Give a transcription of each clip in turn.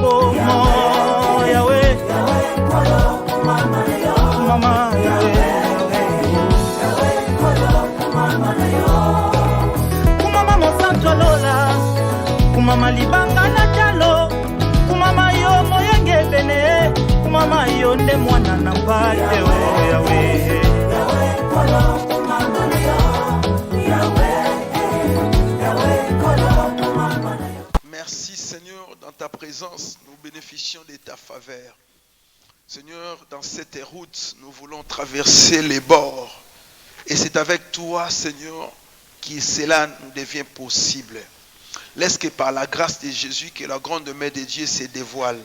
bomo Yahweh Mama Kumama mosantu alola Kumama libanga na jalo Kumama yo moyenge bene Kumama yo nde mwana na mpate Yahweh Merci Seigneur, dans ta présence, nous bénéficions de ta faveur. Seigneur, dans cette route, nous voulons traverser les bords. Et c'est avec toi, Seigneur, que cela nous devient possible. Laisse que par la grâce de Jésus, que la grande main de Dieu se dévoile.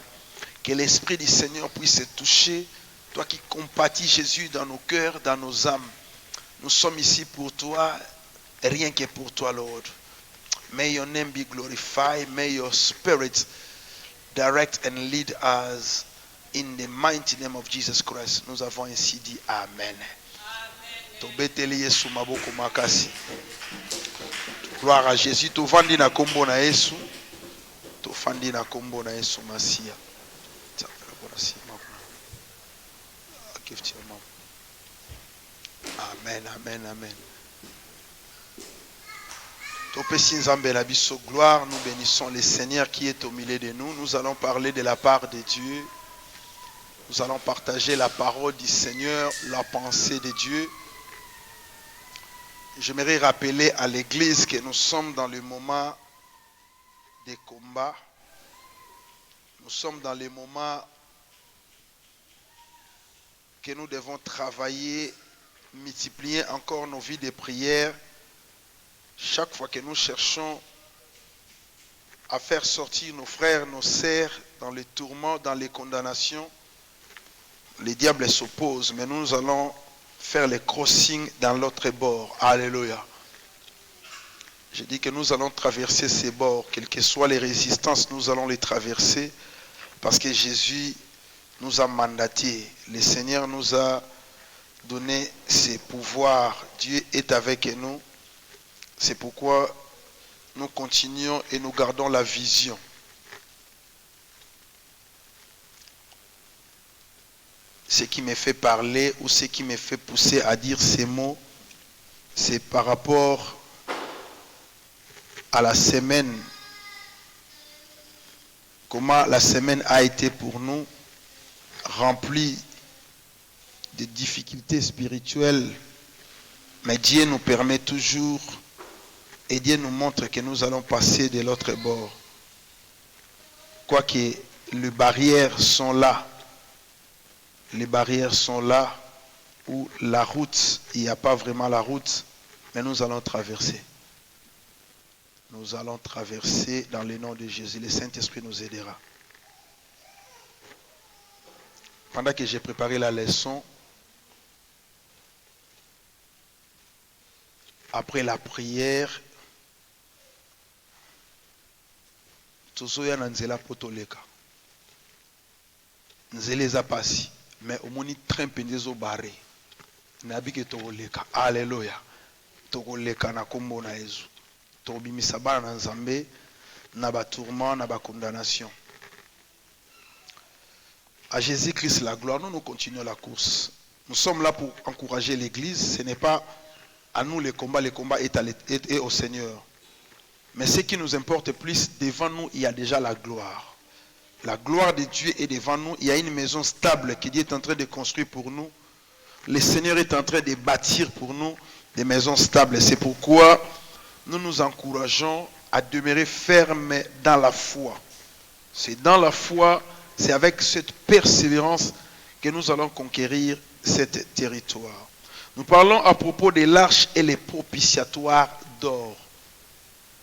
Que l'Esprit du Seigneur puisse se toucher. Toi qui compatis Jésus dans nos cœurs, dans nos âmes. Nous sommes ici pour toi, rien que pour toi, Lord. May your name be glorified. May your spirit direct and lead us in the mighty name of Jesus Christ. Nous avons ainsi dit Amen. Gloire à Jésus. Tovandi na kombo na Yesu. Tofandi na kombo na Yesu Masia. Amen, amen, amen. Gloire, nous bénissons le Seigneur qui est au milieu de nous. Nous allons parler de la part de Dieu. Nous allons partager la parole du Seigneur, la pensée de Dieu. J'aimerais rappeler à l'église que nous sommes dans le moment des combats. Nous sommes dans le moment que nous devons travailler, multiplier encore nos vies de prière. Chaque fois que nous cherchons à faire sortir nos frères, nos sœurs dans les tourments, dans les condamnations, les diables s'opposent, mais nous allons faire les crossings dans l'autre bord. Alléluia. Je dis que nous allons traverser ces bords, quelles que soient les résistances, nous allons les traverser parce que Jésus nous a mandatés. Le Seigneur nous a donné ses pouvoirs. Dieu est avec nous. C'est pourquoi nous continuons et nous gardons la vision. Ce qui me fait parler ou ce qui me fait pousser à dire ces mots, c'est par rapport à la semaine. Comment la semaine a été pour nous remplie de difficultés spirituelles. Mais Dieu nous permet toujours et Dieu nous montre que nous allons passer de l'autre bord. Quoique les barrières sont là. Les barrières sont là où la route, il n'y a pas vraiment la route, mais nous allons traverser. Nous allons traverser dans le nom de Jésus. Le Saint-Esprit nous aidera. Pendant que j'ai préparé la leçon, après la prière, tozoya na nzela potoleka. Nzela eza pasi, mais omoni train penze zo barré. Nabi ke toleka. Alléluia. Toleka na kombo na Yesu. Tobimisa bana na Nzambe na ba tourment na ba condamnation. À Jésus-Christ la gloire, nous continuons la course. Nous sommes là pour encourager l'église, ce n'est pas à nous le combat est au Seigneur. Mais ce qui nous importe plus, devant nous, il y a déjà la gloire. La gloire de Dieu est devant nous. Il y a une maison stable que Dieu est en train de construire pour nous. Le Seigneur est en train de bâtir pour nous des maisons stables. C'est pourquoi nous nous encourageons à demeurer fermes dans la foi. C'est dans la foi, c'est avec cette persévérance que nous allons conquérir ce territoire. Nous parlons à propos de l'arche et les propitiatoires d'or.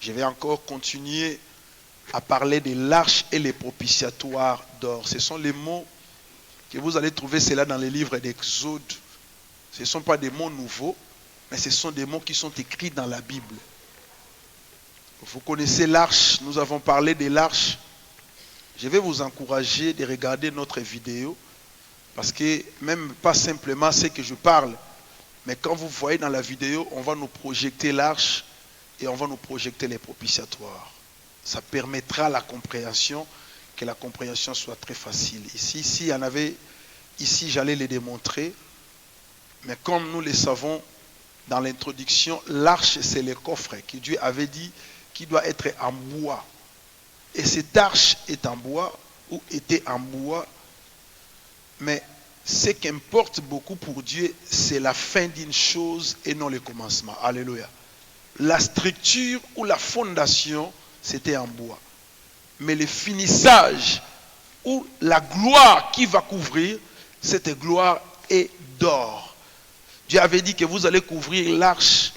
Je vais encore continuer à parler de l'arche et les propitiatoires d'or. Ce sont les mots que vous allez trouver cela dans les livres d'Exode. Ce ne sont pas des mots nouveaux, mais ce sont des mots qui sont écrits dans la Bible. Vous connaissez l'arche, nous avons parlé de l'arche. Je vais vous encourager de regarder notre vidéo, parce que même pas simplement ce que je parle, mais quand vous voyez dans la vidéo, on va nous projeter l'arche et on va nous projeter les propitiatoires. Ça permettra la compréhension que la compréhension soit très facile. Ici, il y en avait, ici j'allais les démontrer, mais comme nous le savons dans l'introduction, l'arche c'est le coffre que Dieu avait dit qui doit être en bois. Et cette arche est en bois, ou était en bois, mais ce qui importe beaucoup pour Dieu, c'est la fin d'une chose et non le commencement. Alléluia. La structure ou la fondation, c'était en bois. Mais le finissage ou la gloire qui va couvrir, cette gloire est d'or. Dieu avait dit que vous allez couvrir l'arche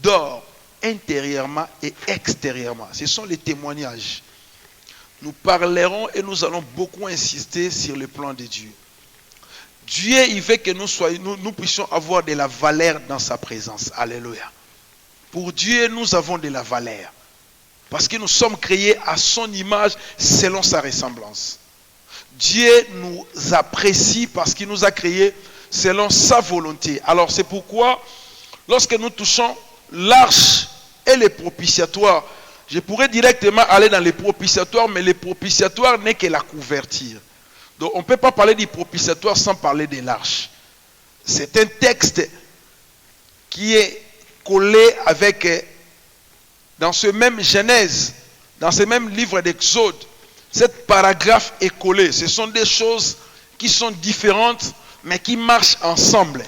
d'or intérieurement et extérieurement. Ce sont les témoignages. Nous parlerons et nous allons beaucoup insister sur le plan de Dieu. Dieu, il veut que nous puissions avoir de la valeur dans sa présence. Alléluia. Pour Dieu, nous avons de la valeur. Parce que nous sommes créés à son image selon sa ressemblance. Dieu nous apprécie parce qu'il nous a créés selon sa volonté. Alors c'est pourquoi, lorsque nous touchons l'arche et les propitiatoires, je pourrais directement aller dans les propitiatoires, mais les propitiatoires n'est que la couverture. Donc on ne peut pas parler du propitiatoire sans parler de l'arche. C'est un texte qui est collé avec, dans ce même Genèse, dans ce même livre d'Exode, cette paragraphe est collé. Ce sont des choses qui sont différentes, mais qui marchent ensemble.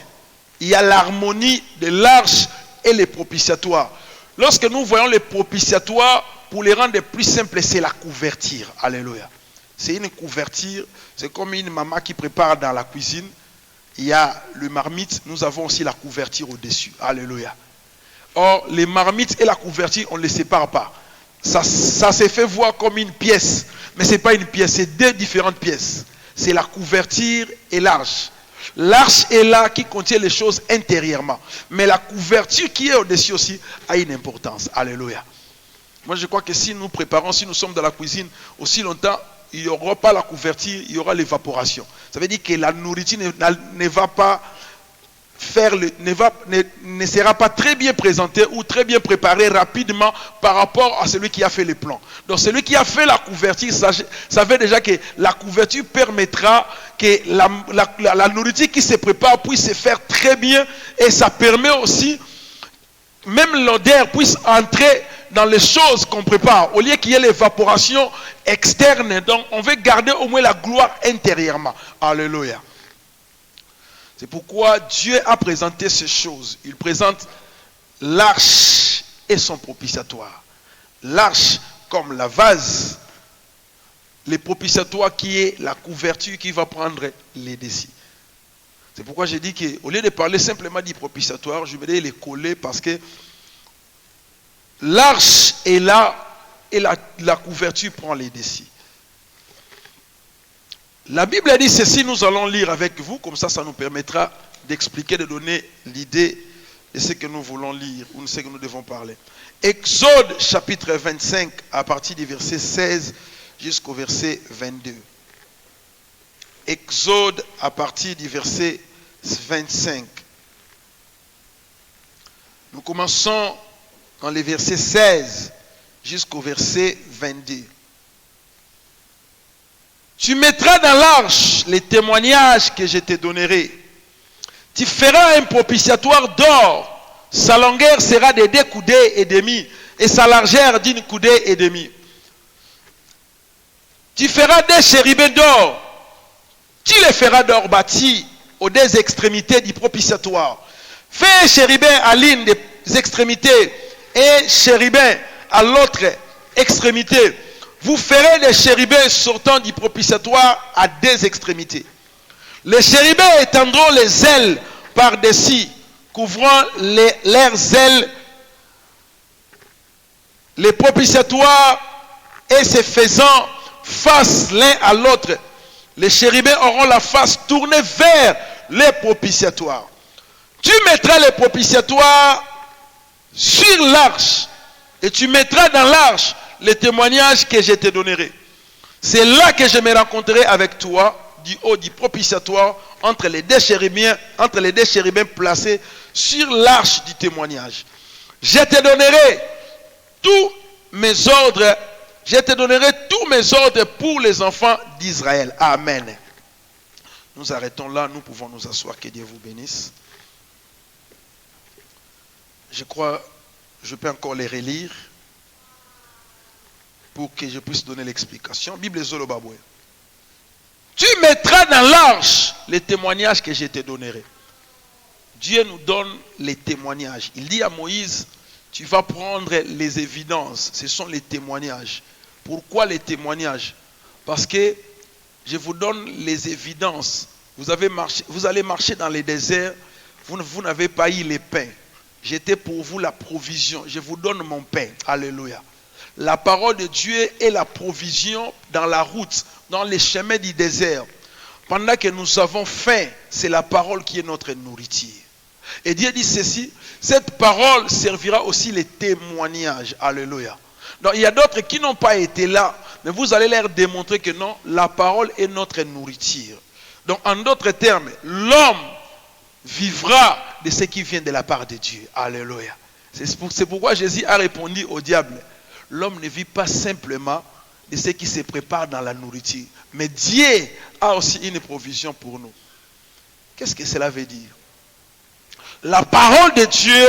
Il y a l'harmonie de l'arche et les propitiatoires. Lorsque nous voyons les propitiatoires, pour les rendre plus simples, c'est la couverture. Alléluia. C'est une couverture, c'est comme une maman qui prépare dans la cuisine. Il y a le marmite, nous avons aussi la couverture au-dessus. Alléluia. Or, les marmites et la couverture, on ne les sépare pas. Ça se fait voir comme une pièce, mais ce n'est pas une pièce, c'est deux différentes pièces. C'est la couverture et l'arche. L'arche est là qui contient les choses intérieurement. Mais la couverture qui est au-dessus aussi a une importance. Alléluia. Moi je crois que si nous préparons, si nous sommes dans la cuisine aussi longtemps, il n'y aura pas la couverture, il y aura l'évaporation. Ça veut dire que la nourriture ne va pas ne sera pas très bien présentée ou très bien préparée rapidement par rapport à celui qui a fait les plans. Donc celui qui a fait la couverture savait déjà que la couverture permettra que la nourriture qui se prépare puisse se faire très bien, et ça permet aussi même l'odeur puisse entrer dans les choses qu'on prépare, au lieu qu'il y ait l'évaporation externe. Donc on veut garder au moins la gloire intérieurement. Alléluia. C'est pourquoi Dieu a présenté ces choses. Il présente l'arche et son propitiatoire. L'arche comme la vase, le propitiatoire qui est la couverture qui va prendre les dessus. C'est pourquoi j'ai dit qu'au lieu de parler simplement du propitiatoire, je vais les coller parce que l'arche est là et la couverture prend les dessus. La Bible a dit ceci, nous allons lire avec vous, comme ça nous permettra d'expliquer, de donner l'idée de ce que nous voulons lire, ou de ce que nous devons parler. Exode chapitre 25, à partir du verset 16 jusqu'au verset 22. Exode à partir du verset 25. Nous commençons dans les versets 16 jusqu'au verset 22. Tu mettras dans l'arche les témoignages que je te donnerai. Tu feras un propitiatoire d'or. Sa longueur sera de 2 coudées et demi, et sa largeur d'1 coudée et demi. Tu feras 2 chérubins d'or. Tu les feras d'or bâti aux 2 extrémités du propitiatoire. Fais un chérubin à l'une des extrémités et chérubin à l'autre extrémité. Vous ferez des chérubins sortant du propitiatoire à 2 extrémités. Les chérubins étendront les ailes par-dessus, couvrant leurs ailes, les propitiatoires, et se faisant face l'un à l'autre. Les chérubins auront la face tournée vers les propitiatoires. Tu mettras les propitiatoires sur l'arche, et tu mettras dans l'arche les témoignages que je te donnerai. C'est là que je me rencontrerai avec toi, du haut du propitiatoire, entre les deux chérubins placés sur l'arche du témoignage. Je te donnerai tous mes ordres, je te donnerai tous tous mes ordres pour les enfants d'Israël. Amen. Nous arrêtons là, nous pouvons nous asseoir, que Dieu vous bénisse. Je crois, je peux encore les relire pour que je puisse donner l'explication. Bible Zolobabwe. Tu mettras dans l'arche les témoignages que je te donnerai. Dieu nous donne les témoignages. Il dit à Moïse, tu vas prendre les évidences. Ce sont les témoignages. Pourquoi les témoignages? Parce que je vous donne les évidences. Vous allez marcher dans les déserts. Vous n'avez pas eu les pains. J'étais pour vous la provision. Je vous donne mon pain. Alléluia. La parole de Dieu est la provision dans la route, dans les chemins du désert. Pendant que nous avons faim, c'est la parole qui est notre nourriture. Et Dieu dit ceci, cette parole servira aussi les témoignages. Alléluia. Donc il y a d'autres qui n'ont pas été là, mais vous allez leur démontrer que non, la parole est notre nourriture. Donc en d'autres termes, l'homme vivra de ce qui vient de la part de Dieu. Alléluia. C'est pourquoi Jésus a répondu au diable, l'homme ne vit pas simplement de ce qui se prépare dans la nourriture, mais Dieu a aussi une provision pour nous. Qu'est-ce que cela veut dire? La parole de Dieu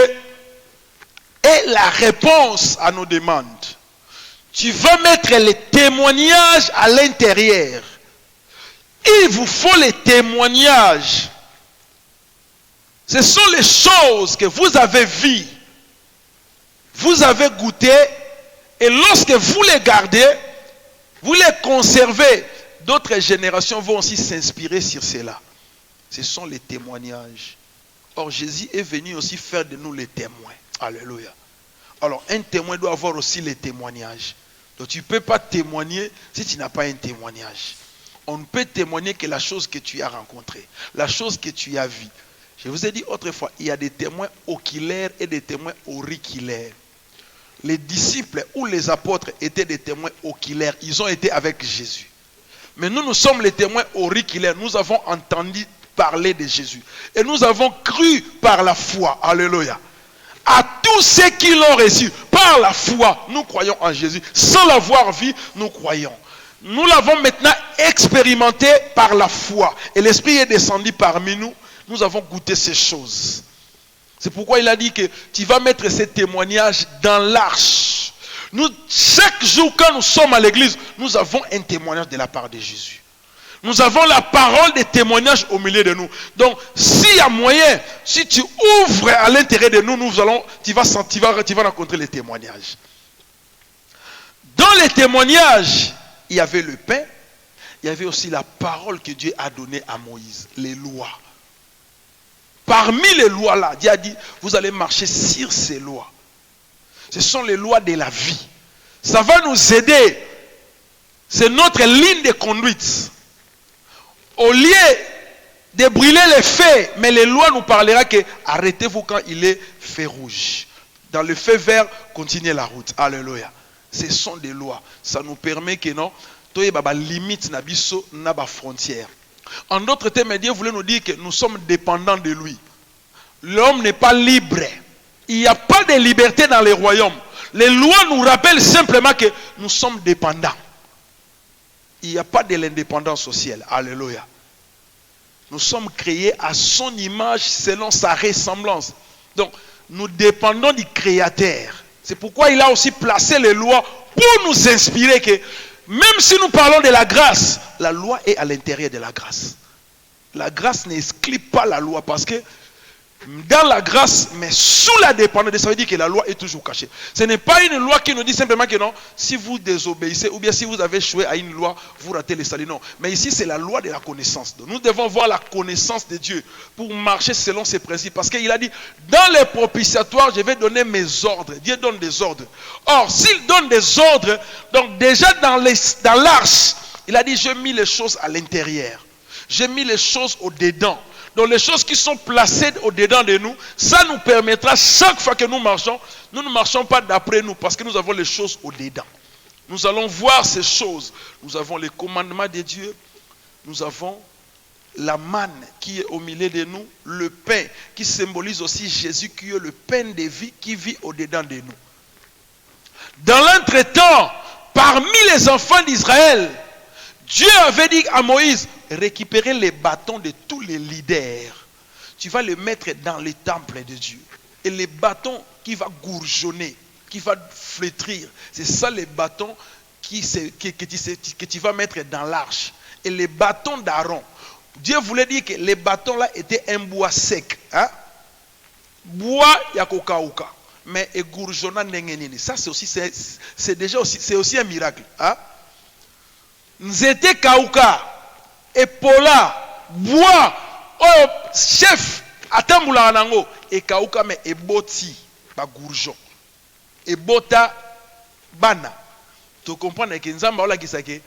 est la réponse à nos demandes. Tu vas mettre les témoignages à l'intérieur. Il vous faut les témoignages. Ce sont les choses que vous avez vues, vous avez goûté, et lorsque vous les gardez, vous les conservez, d'autres générations vont aussi s'inspirer sur cela. Ce sont les témoignages. Or, Jésus est venu aussi faire de nous les témoins. Alléluia. Alors, un témoin doit avoir aussi les témoignages. Donc, tu ne peux pas témoigner si tu n'as pas un témoignage. On ne peut témoigner que la chose que tu as rencontrée, la chose que tu as vue. Je vous ai dit autrefois, il y a des témoins oculaires et des témoins auriculaires. Les disciples ou les apôtres étaient des témoins oculaires. Ils ont été avec Jésus. Mais nous sommes les témoins auriculaires. Nous avons entendu parler de Jésus. Et nous avons cru par la foi. Alléluia. À tous ceux qui l'ont reçu par la foi, nous croyons en Jésus. Sans l'avoir vu, nous croyons. Nous l'avons maintenant expérimenté par la foi. Et l'Esprit est descendu parmi nous. Nous avons goûté ces choses. C'est pourquoi il a dit que tu vas mettre ces témoignages dans l'arche. Nous, chaque jour quand nous sommes à l'église, nous avons un témoignage de la part de Jésus. Nous avons la parole des témoignages au milieu de nous. Donc, s'il y a moyen, si tu ouvres à l'intérieur de nous, tu vas rencontrer les témoignages. Dans les témoignages, il y avait le pain, il y avait aussi la parole que Dieu a donnée à Moïse, les lois. Parmi les lois là, Dieu a dit, vous allez marcher sur ces lois. Ce sont les lois de la vie. Ça va nous aider. C'est notre ligne de conduite. Au lieu de brûler les feux, mais les lois nous parlera que arrêtez-vous quand il est feu rouge. Dans le feu vert, continuez la route. Alléluia. Ce sont des lois. Ça nous permet que non, il y a des limites, des frontières. En d'autres termes, Dieu voulait nous dire que nous sommes dépendants de lui. L'homme n'est pas libre. Il n'y a pas de liberté dans les royaumes. Les lois nous rappellent simplement que nous sommes dépendants. Il n'y a pas de l'indépendance au ciel. Alléluia. Nous sommes créés à son image selon sa ressemblance. Donc, nous dépendons du Créateur. C'est pourquoi il a aussi placé les lois pour nous inspirer que même si nous parlons de la grâce, la loi est à l'intérieur de la grâce. La grâce n'exclut pas la loi parce que dans la grâce, mais sous la dépendance, ça veut dire que la loi est toujours cachée. Ce n'est pas une loi qui nous dit simplement que non, si vous désobéissez ou bien si vous avez échoué à une loi, vous ratez le salut. Non, mais ici c'est la loi de la connaissance. Donc, nous devons voir la connaissance de Dieu pour marcher selon ses principes. Parce qu'il a dit, dans les propitiatoires, je vais donner mes ordres. Dieu donne des ordres. Or, s'il donne des ordres, donc déjà dans l'arche, il a dit, j'ai mis les choses à l'intérieur. J'ai mis les choses au-dedans. Donc les choses qui sont placées au-dedans de nous, ça nous permettra chaque fois que nous ne marchons pas d'après nous parce que nous avons les choses au-dedans. Nous allons voir ces choses. Nous avons les commandements de Dieu. Nous avons la manne qui est au milieu de nous. Le pain qui symbolise aussi Jésus qui est le pain de vie qui vit au-dedans de nous. Dans l'entretemps, parmi les enfants d'Israël, Dieu avait dit à Moïse, récupérer les bâtons de tous les leaders. Tu vas les mettre dans les temples de Dieu. Et les bâtons qui vont gourjonner, qui vont flétrir, c'est ça les bâtons que tu vas mettre dans l'arche. Et les bâtons d'Aaron, Dieu voulait dire que les bâtons là étaient un bois sec. Hein? Bois yakokauka. Mais et gourjona nengenini. Ça c'est aussi, c'est aussi un miracle. Hein? Nzete kauka, epola, bois, oh, chef, atambula anango, et kauka mais eboti, ba gourjon, ebota bana. Tu comprends que Nzamba ola kisake,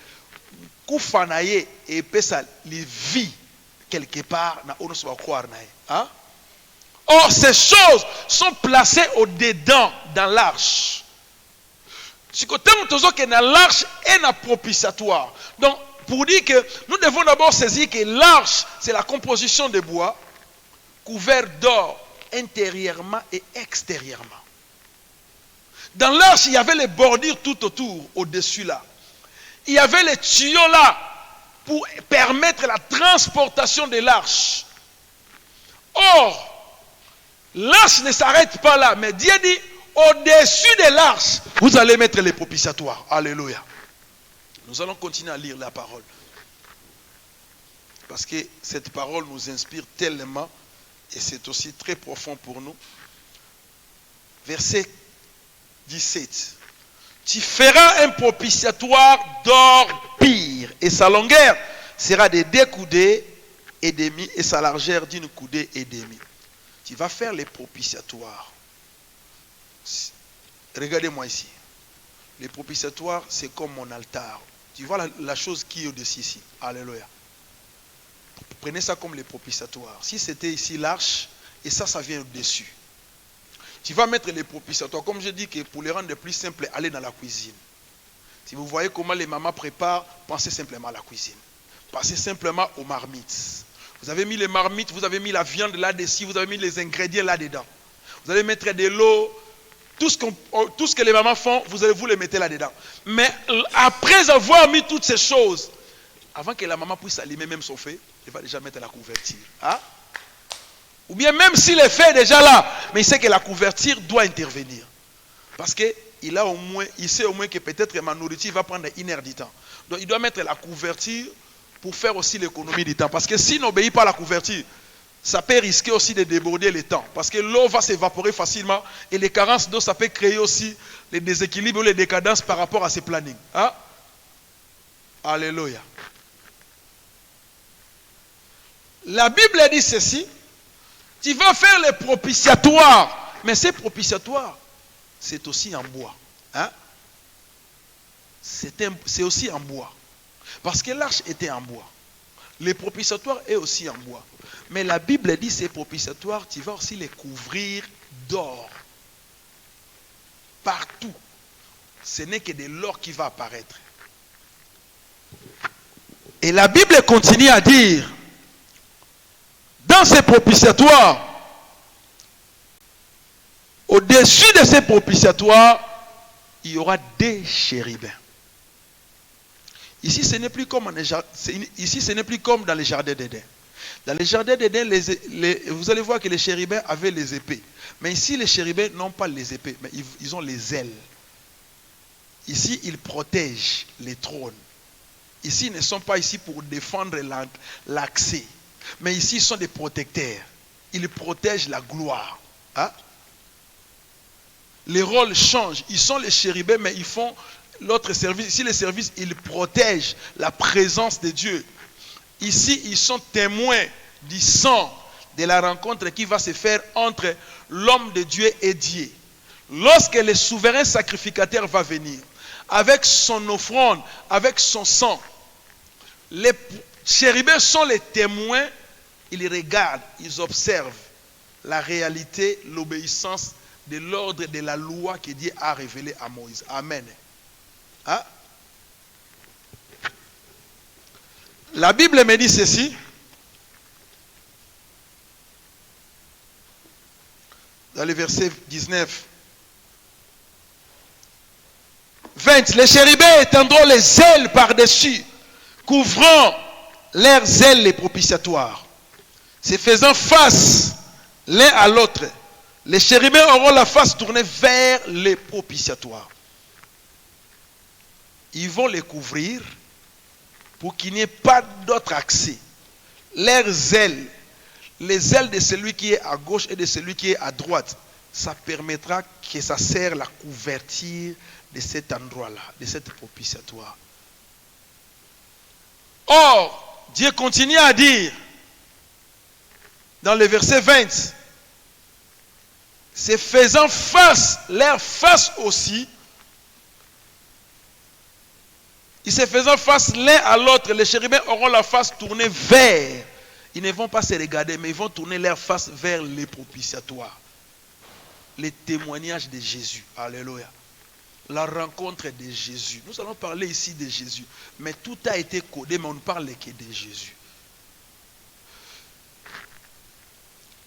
kufanaye et pesa les vie quelque part na ono soba croire nae. Hein? Or ces choses sont placées au-dedans dans l'arche. Si côté que dans l'arche est un propitiatoire. Donc, pour dire que nous devons d'abord saisir que l'arche, c'est la composition de bois couvert d'or intérieurement et extérieurement. Dans l'arche, il y avait les bordures tout autour, au-dessus là. Il y avait les tuyaux là pour permettre la transportation de l'arche. Or, l'arche ne s'arrête pas là, mais Dieu dit, au-dessus de l'arche, vous allez mettre les propitiatoires. Alléluia. Nous allons continuer à lire la parole. Parce que cette parole nous inspire tellement et c'est aussi très profond pour nous. Verset 17. Tu feras un propitiatoire d'or pire et sa longueur sera de 2 coudées et demi et sa largeur d'une coudée et demie. Tu vas faire les propitiatoires. Regardez-moi ici. Les propitiatoires, c'est comme mon altar. Tu vois la chose qui est au-dessus ici. Alléluia. Prenez ça comme les propitiatoires. Si c'était ici l'arche, et ça vient au-dessus. Tu vas mettre les propitiatoires. Comme je dis que pour les rendre plus simples, allez dans la cuisine. Si vous voyez comment les mamans préparent, pensez simplement à la cuisine. Pensez simplement aux marmites. Vous avez mis les marmites, vous avez mis la viande là-dessus, vous avez mis les ingrédients là-dedans. Vous allez mettre de l'eau. Tout ce que les mamans font, vous les mettez là-dedans. Mais après avoir mis toutes ces choses, avant que la maman puisse allumer même son feu, elle va déjà mettre la couverture. Hein? Ou bien même si le feu est déjà là, mais il sait que la couverture doit intervenir. Parce qu'il sait au moins que peut-être ma nourriture va prendre 1 heure du temps. Donc il doit mettre la couverture pour faire aussi l'économie du temps. Parce que s'il n'obéit pas à la couverture, ça peut risquer aussi de déborder le temps. Parce que l'eau va s'évaporer facilement. Et les carences d'eau, ça peut créer aussi les déséquilibres ou les décadences par rapport à ces plannings. Hein? Alléluia. La Bible dit ceci. Tu vas faire les propitiatoires. Mais ces propitiatoires, c'est aussi en bois. Hein? C'est aussi en bois. Parce que l'arche était en bois. Les propitiatoires est aussi en bois. Mais la Bible dit ces propitiatoires, tu vas aussi les couvrir d'or. Partout. Ce n'est que de l'or qui va apparaître. Et la Bible continue à dire, dans ces propitiatoires, au-dessus de ces propitiatoires, il y aura des chérubins. Ici, ce n'est plus comme dans les jardins d'Éden. Dans les jardins d'Éden, vous allez voir que les chérubins avaient les épées. Mais ici, les chérubins n'ont pas les épées, mais ils ont les ailes. Ici, ils protègent les trônes. Ici, ils ne sont pas ici pour défendre l'accès. Mais ici, ils sont des protecteurs. Ils protègent la gloire. Hein? Les rôles changent. Ils sont les chérubins, mais ils font l'autre service. Ici, les services, ils protègent la présence de Dieu. Ici, ils sont témoins du sang de la rencontre qui va se faire entre l'homme de Dieu et Dieu. Lorsque le souverain sacrificateur va venir, avec son offrande, avec son sang, les chérubins sont les témoins, ils regardent, ils observent la réalité, l'obéissance de l'ordre de la loi que Dieu a révélé à Moïse. Amen. Hein? La Bible me dit ceci. Dans le verset 19. 20. Les chérubins étendront les ailes par-dessus, couvrant leurs ailes les propitiatoires. Se faisant face l'un à l'autre, les chérubins auront la face tournée vers les propitiatoires. Ils vont les couvrir pour qu'il n'y ait pas d'autre accès. Leurs ailes, les ailes de celui qui est à gauche et de celui qui est à droite, ça permettra que ça sert la couverture de cet endroit-là, de cette propitiatoire. Or, Dieu continue à dire, dans le verset 20, c'est faisant face, leur face aussi, ils se faisant face l'un à l'autre, les chérubins auront la face tournée vers. Ils ne vont pas se regarder, mais ils vont tourner leur face vers les propitiatoires. Les témoignages de Jésus. Alléluia. La rencontre de Jésus. Nous allons parler ici de Jésus. Mais tout a été codé, mais on ne parle que de Jésus.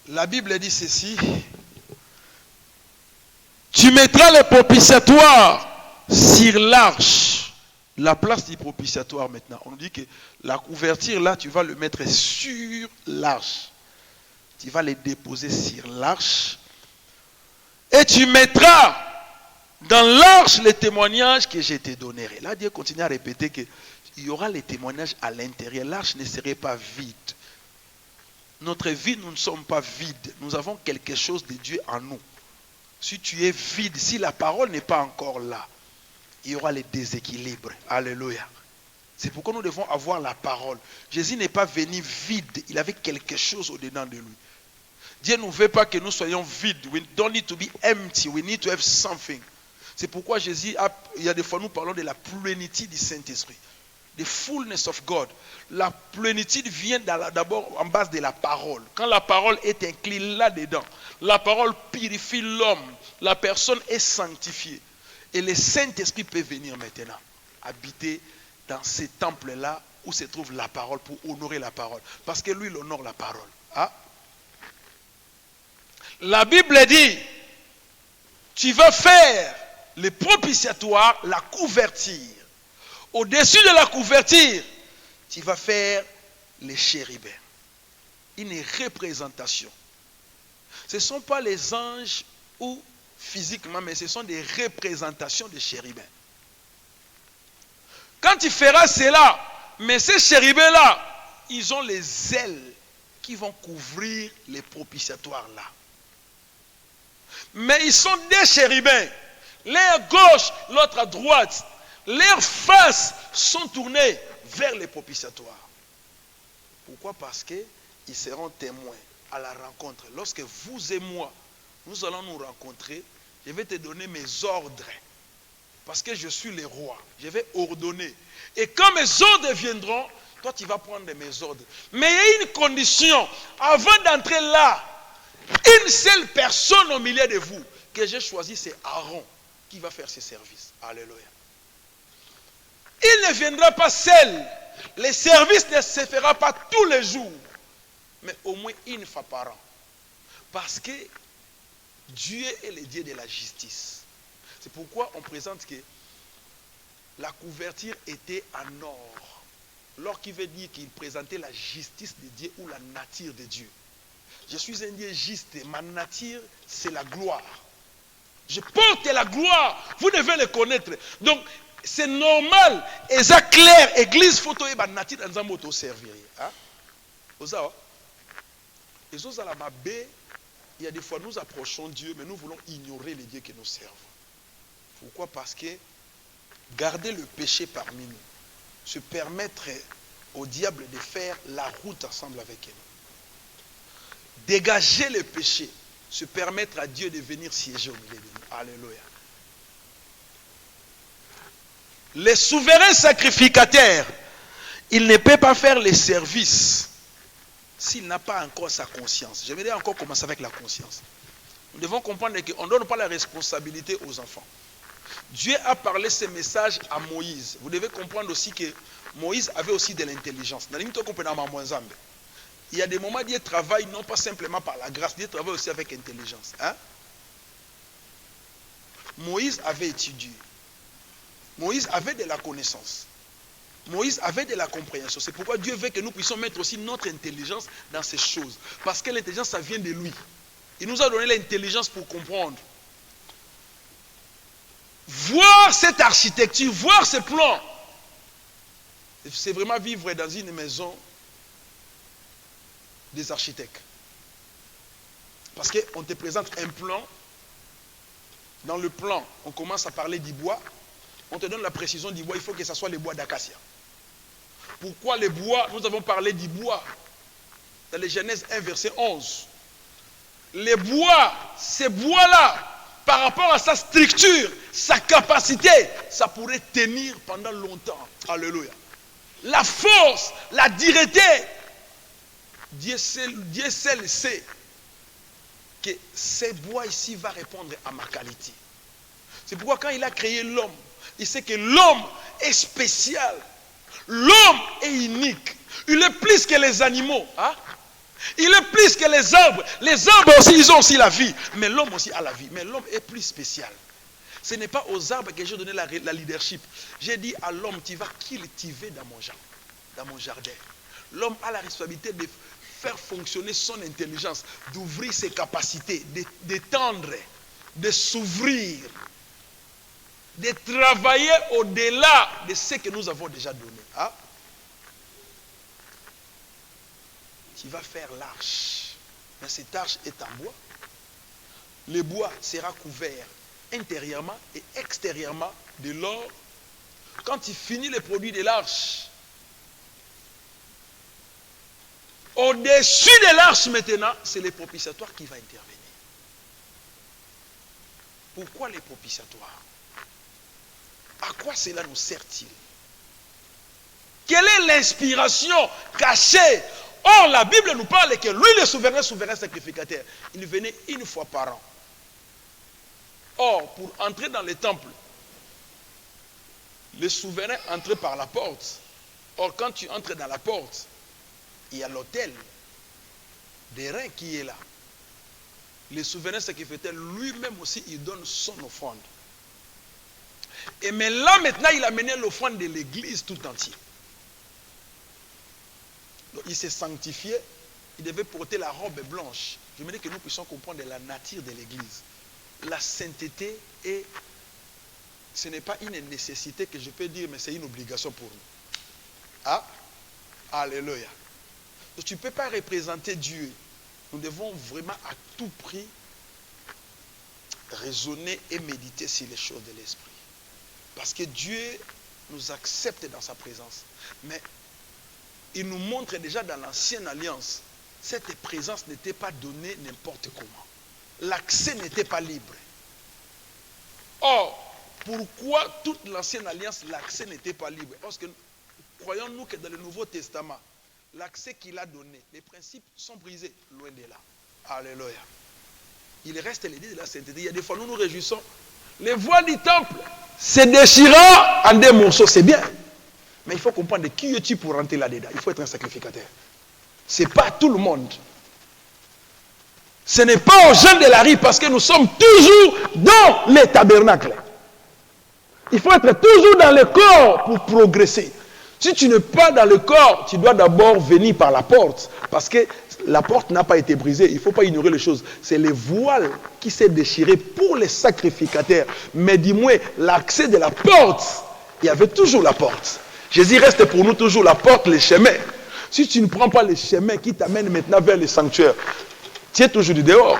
La Bible dit ceci. Tu mettras le propitiatoire sur l'arche. La place du propitiatoire maintenant. On nous dit que la couverture là, tu vas le mettre sur l'arche. Tu vas le déposer sur l'arche. Et tu mettras dans l'arche les témoignages que je te donnerai. Là, Dieu continue à répéter qu'il y aura les témoignages à l'intérieur. L'arche ne serait pas vide. Notre vie, nous ne sommes pas vides. Nous avons quelque chose de Dieu en nous. Si tu es vide, si la parole n'est pas encore là, il y aura les déséquilibres. Alléluia. C'est pourquoi nous devons avoir la parole. Jésus n'est pas venu vide. Il avait quelque chose au-dedans de lui. Dieu ne veut pas que nous soyons vides. We don't need to be empty. We need to have something. C'est pourquoi Jésus, il y a des fois nous parlons de la plénitude du Saint-Esprit. The fullness of God. La plénitude vient d'abord en base de la parole. Quand la parole est inclue là-dedans, la parole purifie l'homme. La personne est sanctifiée. Et le Saint-Esprit peut venir maintenant habiter dans ces temples-là où se trouve la parole pour honorer la parole. Parce que lui, il honore la parole. Ah? La Bible dit, tu vas faire le propitiatoire, la couverture. Au-dessus de la couverture, tu vas faire les chérubins. Une représentation. Ce ne sont pas les anges ou physiquement, mais ce sont des représentations de chérubins. Quand tu feras cela, mais ces chérubins-là, ils ont les ailes qui vont couvrir les propitiatoires-là. Mais ils sont des chérubins. L'un à gauche, l'autre à droite. Leurs faces sont tournées vers les propitiatoires. Pourquoi? Parce qu'ils seront témoins à la rencontre. Lorsque vous et moi, nous allons nous rencontrer, je vais te donner mes ordres. Parce que je suis le roi. Je vais ordonner. Et quand mes ordres viendront, toi tu vas prendre mes ordres. Mais il y a une condition. Avant d'entrer là, une seule personne au milieu de vous que j'ai choisi, c'est Aaron qui va faire ce service. Alléluia. Il ne viendra pas seul. Le service ne se fera pas tous les jours. Mais au moins une fois par an. Parce que Dieu est le Dieu de la justice. C'est pourquoi on présente que la couverture était en or. L'or qui veut dire qu'il présentait la justice de Dieu ou la nature de Dieu. Je suis un Dieu juste. Ma nature, c'est la gloire. Je porte la gloire. Vous devez le connaître. Donc, c'est normal. Et ça clair. Église, photo et ma nature dans un mot servir. Il y a des fois nous approchons Dieu, mais nous voulons ignorer les dieux que nous servons. Pourquoi? Parce que garder le péché parmi nous, se permettre au diable de faire la route ensemble avec nous. Dégager le péché, se permettre à Dieu de venir siéger au milieu de nous. Alléluia. Les souverains sacrificateurs, il ne peut pas faire les services s'il n'a pas encore sa conscience. Je vais dire encore commencer avec la conscience. Nous devons comprendre qu'on ne donne pas la responsabilité aux enfants. Dieu a parlé ce message à Moïse. Vous devez comprendre aussi que Moïse avait aussi de l'intelligence. Il y a des moments où Dieu travaille non pas simplement par la grâce, Dieu travaille aussi avec intelligence. Hein? Moïse avait étudié. Moïse avait de la connaissance. Moïse avait de la compréhension. C'est pourquoi Dieu veut que nous puissions mettre aussi notre intelligence dans ces choses. Parce que l'intelligence, ça vient de lui. Il nous a donné l'intelligence pour comprendre. Voir cette architecture, voir ce plan, c'est vraiment vivre dans une maison des architectes. Parce qu'on te présente un plan. Dans le plan, on commence à parler du bois. On te donne la précision du bois. Il faut que ce soit les bois d'acacia. Pourquoi les bois? Nous avons parlé du bois. Dans les Genèse 1, verset 11. Les bois, ces bois-là, par rapport à sa structure, sa capacité, ça pourrait tenir pendant longtemps. Alléluia. La force, la dureté. Dieu seul sait que ces bois ici va répondre à ma qualité. C'est pourquoi quand il a créé l'homme, il sait que l'homme est spécial. L'homme est unique. Il est plus que les animaux. Hein? Il est plus que les arbres. Les arbres aussi, ils ont aussi la vie. Mais l'homme aussi a la vie. Mais l'homme est plus spécial. Ce n'est pas aux arbres que j'ai donné la leadership. J'ai dit à l'homme, tu vas cultiver dans mon jardin. L'homme a la responsabilité de faire fonctionner son intelligence, d'ouvrir ses capacités, d'étendre, de s'ouvrir, de travailler au-delà de ce que nous avons déjà donné. Hein? Tu vas faire l'arche. Mais cette arche est en bois. Le bois sera couvert intérieurement et extérieurement de l'or. Quand tu finis le produit de l'arche, au-dessus de l'arche maintenant, c'est le propitiatoire qui va intervenir. Pourquoi les propitiatoires? À quoi cela nous sert-il? Quelle est l'inspiration cachée? Or, la Bible nous parle que lui, le souverain sacrificateur, il venait une fois par an. Or, pour entrer dans le temple, le souverain entrait par la porte. Or, quand tu entres dans la porte, il y a l'autel des reins qui est là. Le souverain sacrificateur lui-même aussi, il donne son offrande. Et mais là, maintenant, il a mené l'offrande de l'église tout entière. Donc, il s'est sanctifié. Il devait porter la robe blanche. Je me dis que nous puissions comprendre la nature de l'église. La sainteté, et ce n'est pas une nécessité que je peux dire, mais c'est une obligation pour nous. Ah, alléluia. Donc, tu ne peux pas représenter Dieu. Nous devons vraiment à tout prix raisonner et méditer sur les choses de l'esprit. Parce que Dieu nous accepte dans sa présence. Mais il nous montre déjà dans l'ancienne alliance, cette présence n'était pas donnée n'importe comment. L'accès n'était pas libre. Or, pourquoi toute l'ancienne alliance, l'accès n'était pas libre? Parce que croyons-nous que dans le Nouveau Testament, l'accès qu'il a donné, les principes sont brisés, loin de là. Alléluia. Il reste l'idée de la sainteté. Il y a des fois, nous nous réjouissons. Les voiles du temple se déchirant en des morceaux, c'est bien. Mais il faut comprendre qui es-tu pour rentrer là-dedans. Il faut être un sacrificateur. Ce n'est pas tout le monde. Ce n'est pas aux gens de la rue parce que nous sommes toujours dans les tabernacles. Il faut être toujours dans le corps pour progresser. Si tu n'es pas dans le corps, tu dois d'abord venir par la porte. Parce que la porte n'a pas été brisée. Il ne faut pas ignorer les choses. C'est le voile qui s'est déchiré pour les sacrificateurs. Mais dis-moi, l'accès de la porte, il y avait toujours la porte. Jésus reste pour nous toujours la porte, le chemin. Si tu ne prends pas le chemin qui t'amène maintenant vers le sanctuaire, tu es toujours du dehors.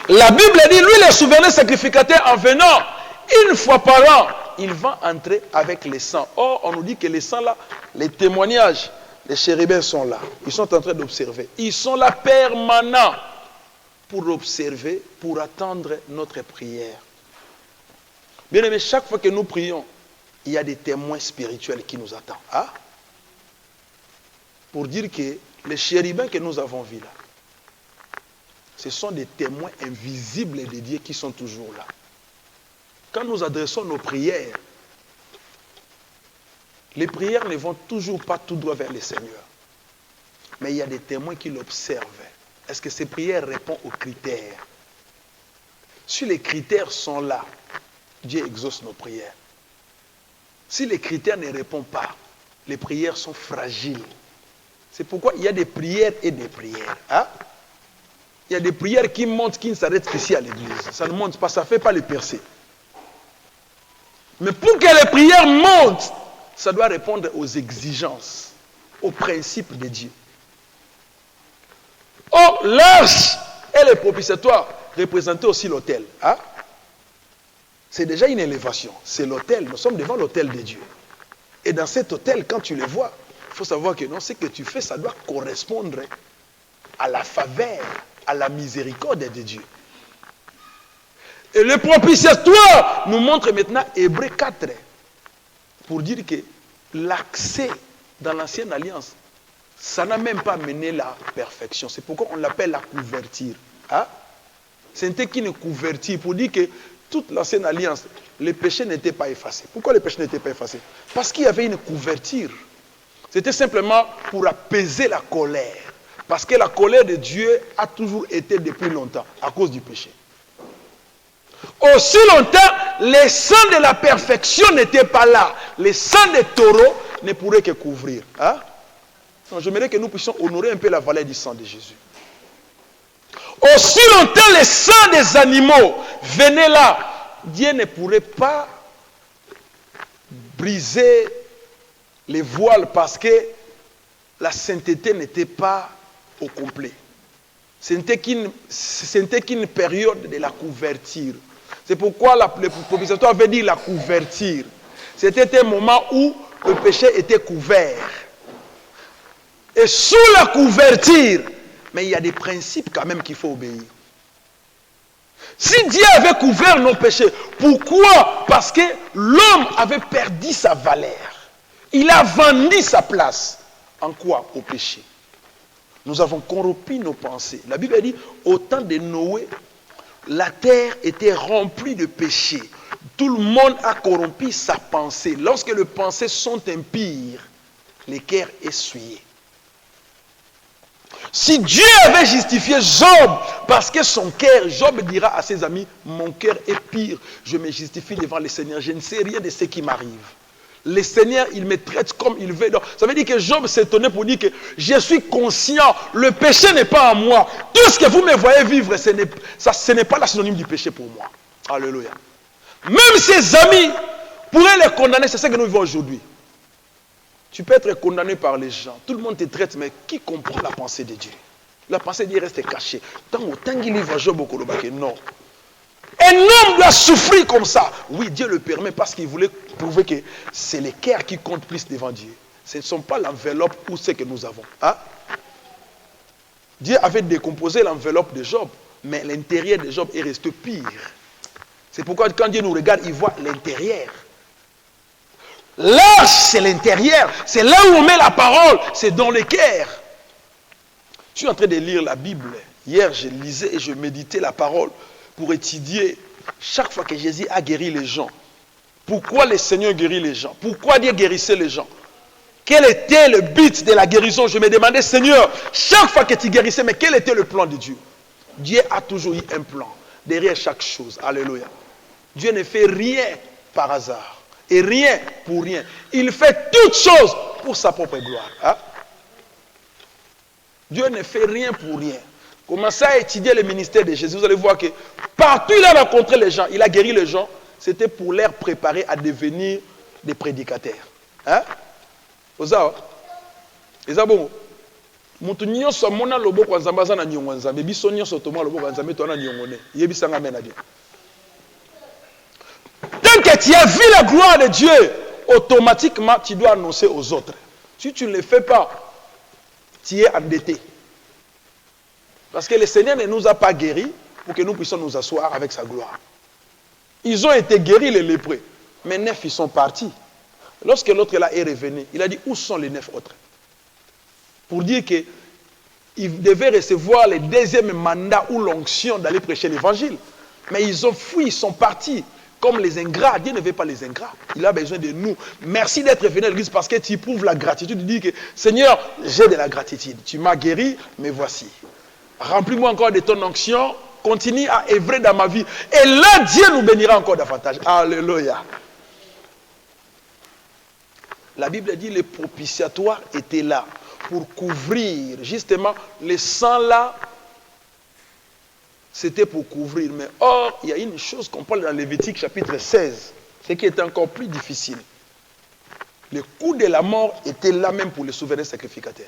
La Bible dit, lui, le souverain sacrificateur, en venant une fois par an, il va entrer avec les sangs. Or, on nous dit que les sangs là, les témoignages, les chérubins sont là. Ils sont en train d'observer. Ils sont là permanents pour observer, pour attendre notre prière. Bien aimé, chaque fois que nous prions, il y a des témoins spirituels qui nous attendent. Ah? Pour dire que les chérubins que nous avons vus là, ce sont des témoins invisibles de Dieu qui sont toujours là. Quand nous adressons nos prières, les prières ne vont toujours pas tout droit vers le Seigneur. Mais il y a des témoins qui l'observent. Est-ce que ces prières répondent aux critères? Si les critères sont là, Dieu exauce nos prières. Si les critères ne répondent pas, les prières sont fragiles. C'est pourquoi il y a des prières et des prières. Hein? Il y a des prières qui montent, qui ne s'arrêtent qu'ici à l'église. Ça ne monte pas, ça ne fait pas les percées. Mais pour que les prières montent, ça doit répondre aux exigences, aux principes de Dieu. Or, l'arche et le propitiatoire représentaient aussi l'autel. Hein? C'est déjà une élévation. C'est l'autel. Nous sommes devant l'autel de Dieu. Et dans cet autel, quand tu le vois, il faut savoir que non, ce que tu fais, ça doit correspondre à la faveur, à la miséricorde de Dieu. Et le propitiatoire nous montre maintenant Hébreux 4 pour dire que l'accès dans l'ancienne alliance, ça n'a même pas mené la perfection. C'est pourquoi on l'appelle la couverture. Hein? Ce n'était qu'une couverture pour dire que toute l'ancienne alliance, les péchés n'étaient pas effacés. Pourquoi les péchés n'étaient pas effacés? Parce qu'il y avait une couverture. C'était simplement pour apaiser la colère. Parce que la colère de Dieu a toujours été depuis longtemps à cause du péché. Aussi longtemps, les sang de la perfection n'étaient pas là. Les sangs des taureaux ne pourraient que couvrir. Hein? Donc, j'aimerais que nous puissions honorer un peu la valeur du sang de Jésus. Aussi longtemps les sangs des animaux venaient là, Dieu ne pourrait pas briser les voiles parce que la sainteté n'était pas au complet. Ce n'était qu'une période de la couverture. C'est pourquoi le propitiatoire veut dire la couverture. C'était un moment où le péché était couvert. Et sous la couverture, mais il y a des principes quand même qu'il faut obéir. Si Dieu avait couvert nos péchés, pourquoi? Parce que l'homme avait perdu sa valeur. Il a vendu sa place. En quoi? Au péché. Nous avons corrompu nos pensées. La Bible dit, au temps de Noé, la terre était remplie de péchés. Tout le monde a corrompu sa pensée. Lorsque les pensées sont impures, les cœurs essuyés. Si Dieu avait justifié Job, parce que son cœur, Job dira à ses amis, mon cœur est pire, je me justifie devant le Seigneur, je ne sais rien de ce qui m'arrive. Le Seigneur, il me traite comme il veut. Donc, ça veut dire que Job s'étonnait pour dire que je suis conscient, le péché n'est pas en moi. Tout ce que vous me voyez vivre, ce n'est pas la synonyme du péché pour moi. Alléluia. Même ses amis pourraient les condamner, c'est ce que nous vivons aujourd'hui. Tu peux être condamné par les gens. Tout le monde te traite, mais qui comprend la pensée de Dieu? La pensée de Dieu reste cachée. Tant qu'il livre Job au Kolobake, non. Un homme doit souffrir comme ça. Oui, Dieu le permet parce qu'il voulait prouver que c'est les cœurs qui comptent plus devant Dieu. Ce ne sont pas l'enveloppe ou ce que nous avons. Hein? Dieu avait décomposé l'enveloppe de Job, mais l'intérieur de Job est resté pire. C'est pourquoi quand Dieu nous regarde, il voit l'intérieur. L'arche, c'est l'intérieur. C'est là où on met la parole. C'est dans le cœur. Je suis en train de lire la Bible. Hier, je lisais et je méditais la parole pour étudier chaque fois que Jésus a guéri les gens. Pourquoi le Seigneur guérit les gens? Pourquoi Dieu guérissait les gens? Quel était le but de la guérison? Je me demandais, Seigneur, chaque fois que tu guérissais, mais quel était le plan de Dieu? Dieu a toujours eu un plan derrière chaque chose. Alléluia. Dieu ne fait rien par hasard. Et rien pour rien. Il fait toutes choses pour sa propre gloire. Hein? Dieu ne fait rien pour rien. Commencez à étudier le ministère de Jésus. Vous allez voir que partout il a rencontré les gens, il a guéri les gens, c'était pour les préparer à devenir des prédicateurs. Hein? Vous savez? Et ça bon. Mutu nyonso mona loboko wa Nzambe aza na niongo ya Nzambe. Biso nyonso toma loboko wa Nzambe to na niongo ne. Yebisanga mena Dieu. Tant que tu as vu la gloire de Dieu, automatiquement, tu dois annoncer aux autres. Si tu ne le fais pas, tu es endetté. Parce que le Seigneur ne nous a pas guéris pour que nous puissions nous asseoir avec sa gloire. Ils ont été guéris, les lépreux. Mais 9, ils sont partis. Lorsque l'autre là est revenu, il a dit, où sont les 9 autres? Pour dire qu'ils devaient recevoir le deuxième mandat ou l'onction d'aller prêcher l'évangile. Mais ils ont fui, ils sont partis. Comme les ingrats, Dieu ne veut pas les ingrats. Il a besoin de nous. Merci d'être venu à l'église parce que tu prouves la gratitude. Tu dis que Seigneur, j'ai de la gratitude. Tu m'as guéri, mais voici. Remplis-moi encore de ton onction continue à œuvrer dans ma vie. Et là, Dieu nous bénira encore davantage. Alléluia. La Bible dit les propitiatoires étaient là pour couvrir. Justement, les sangs là, c'était pour couvrir. Mais or, il y a une chose qu'on parle dans Lévitique chapitre 16, ce qui est encore plus difficile. Le coup de la mort était là même pour les souverains sacrificateurs.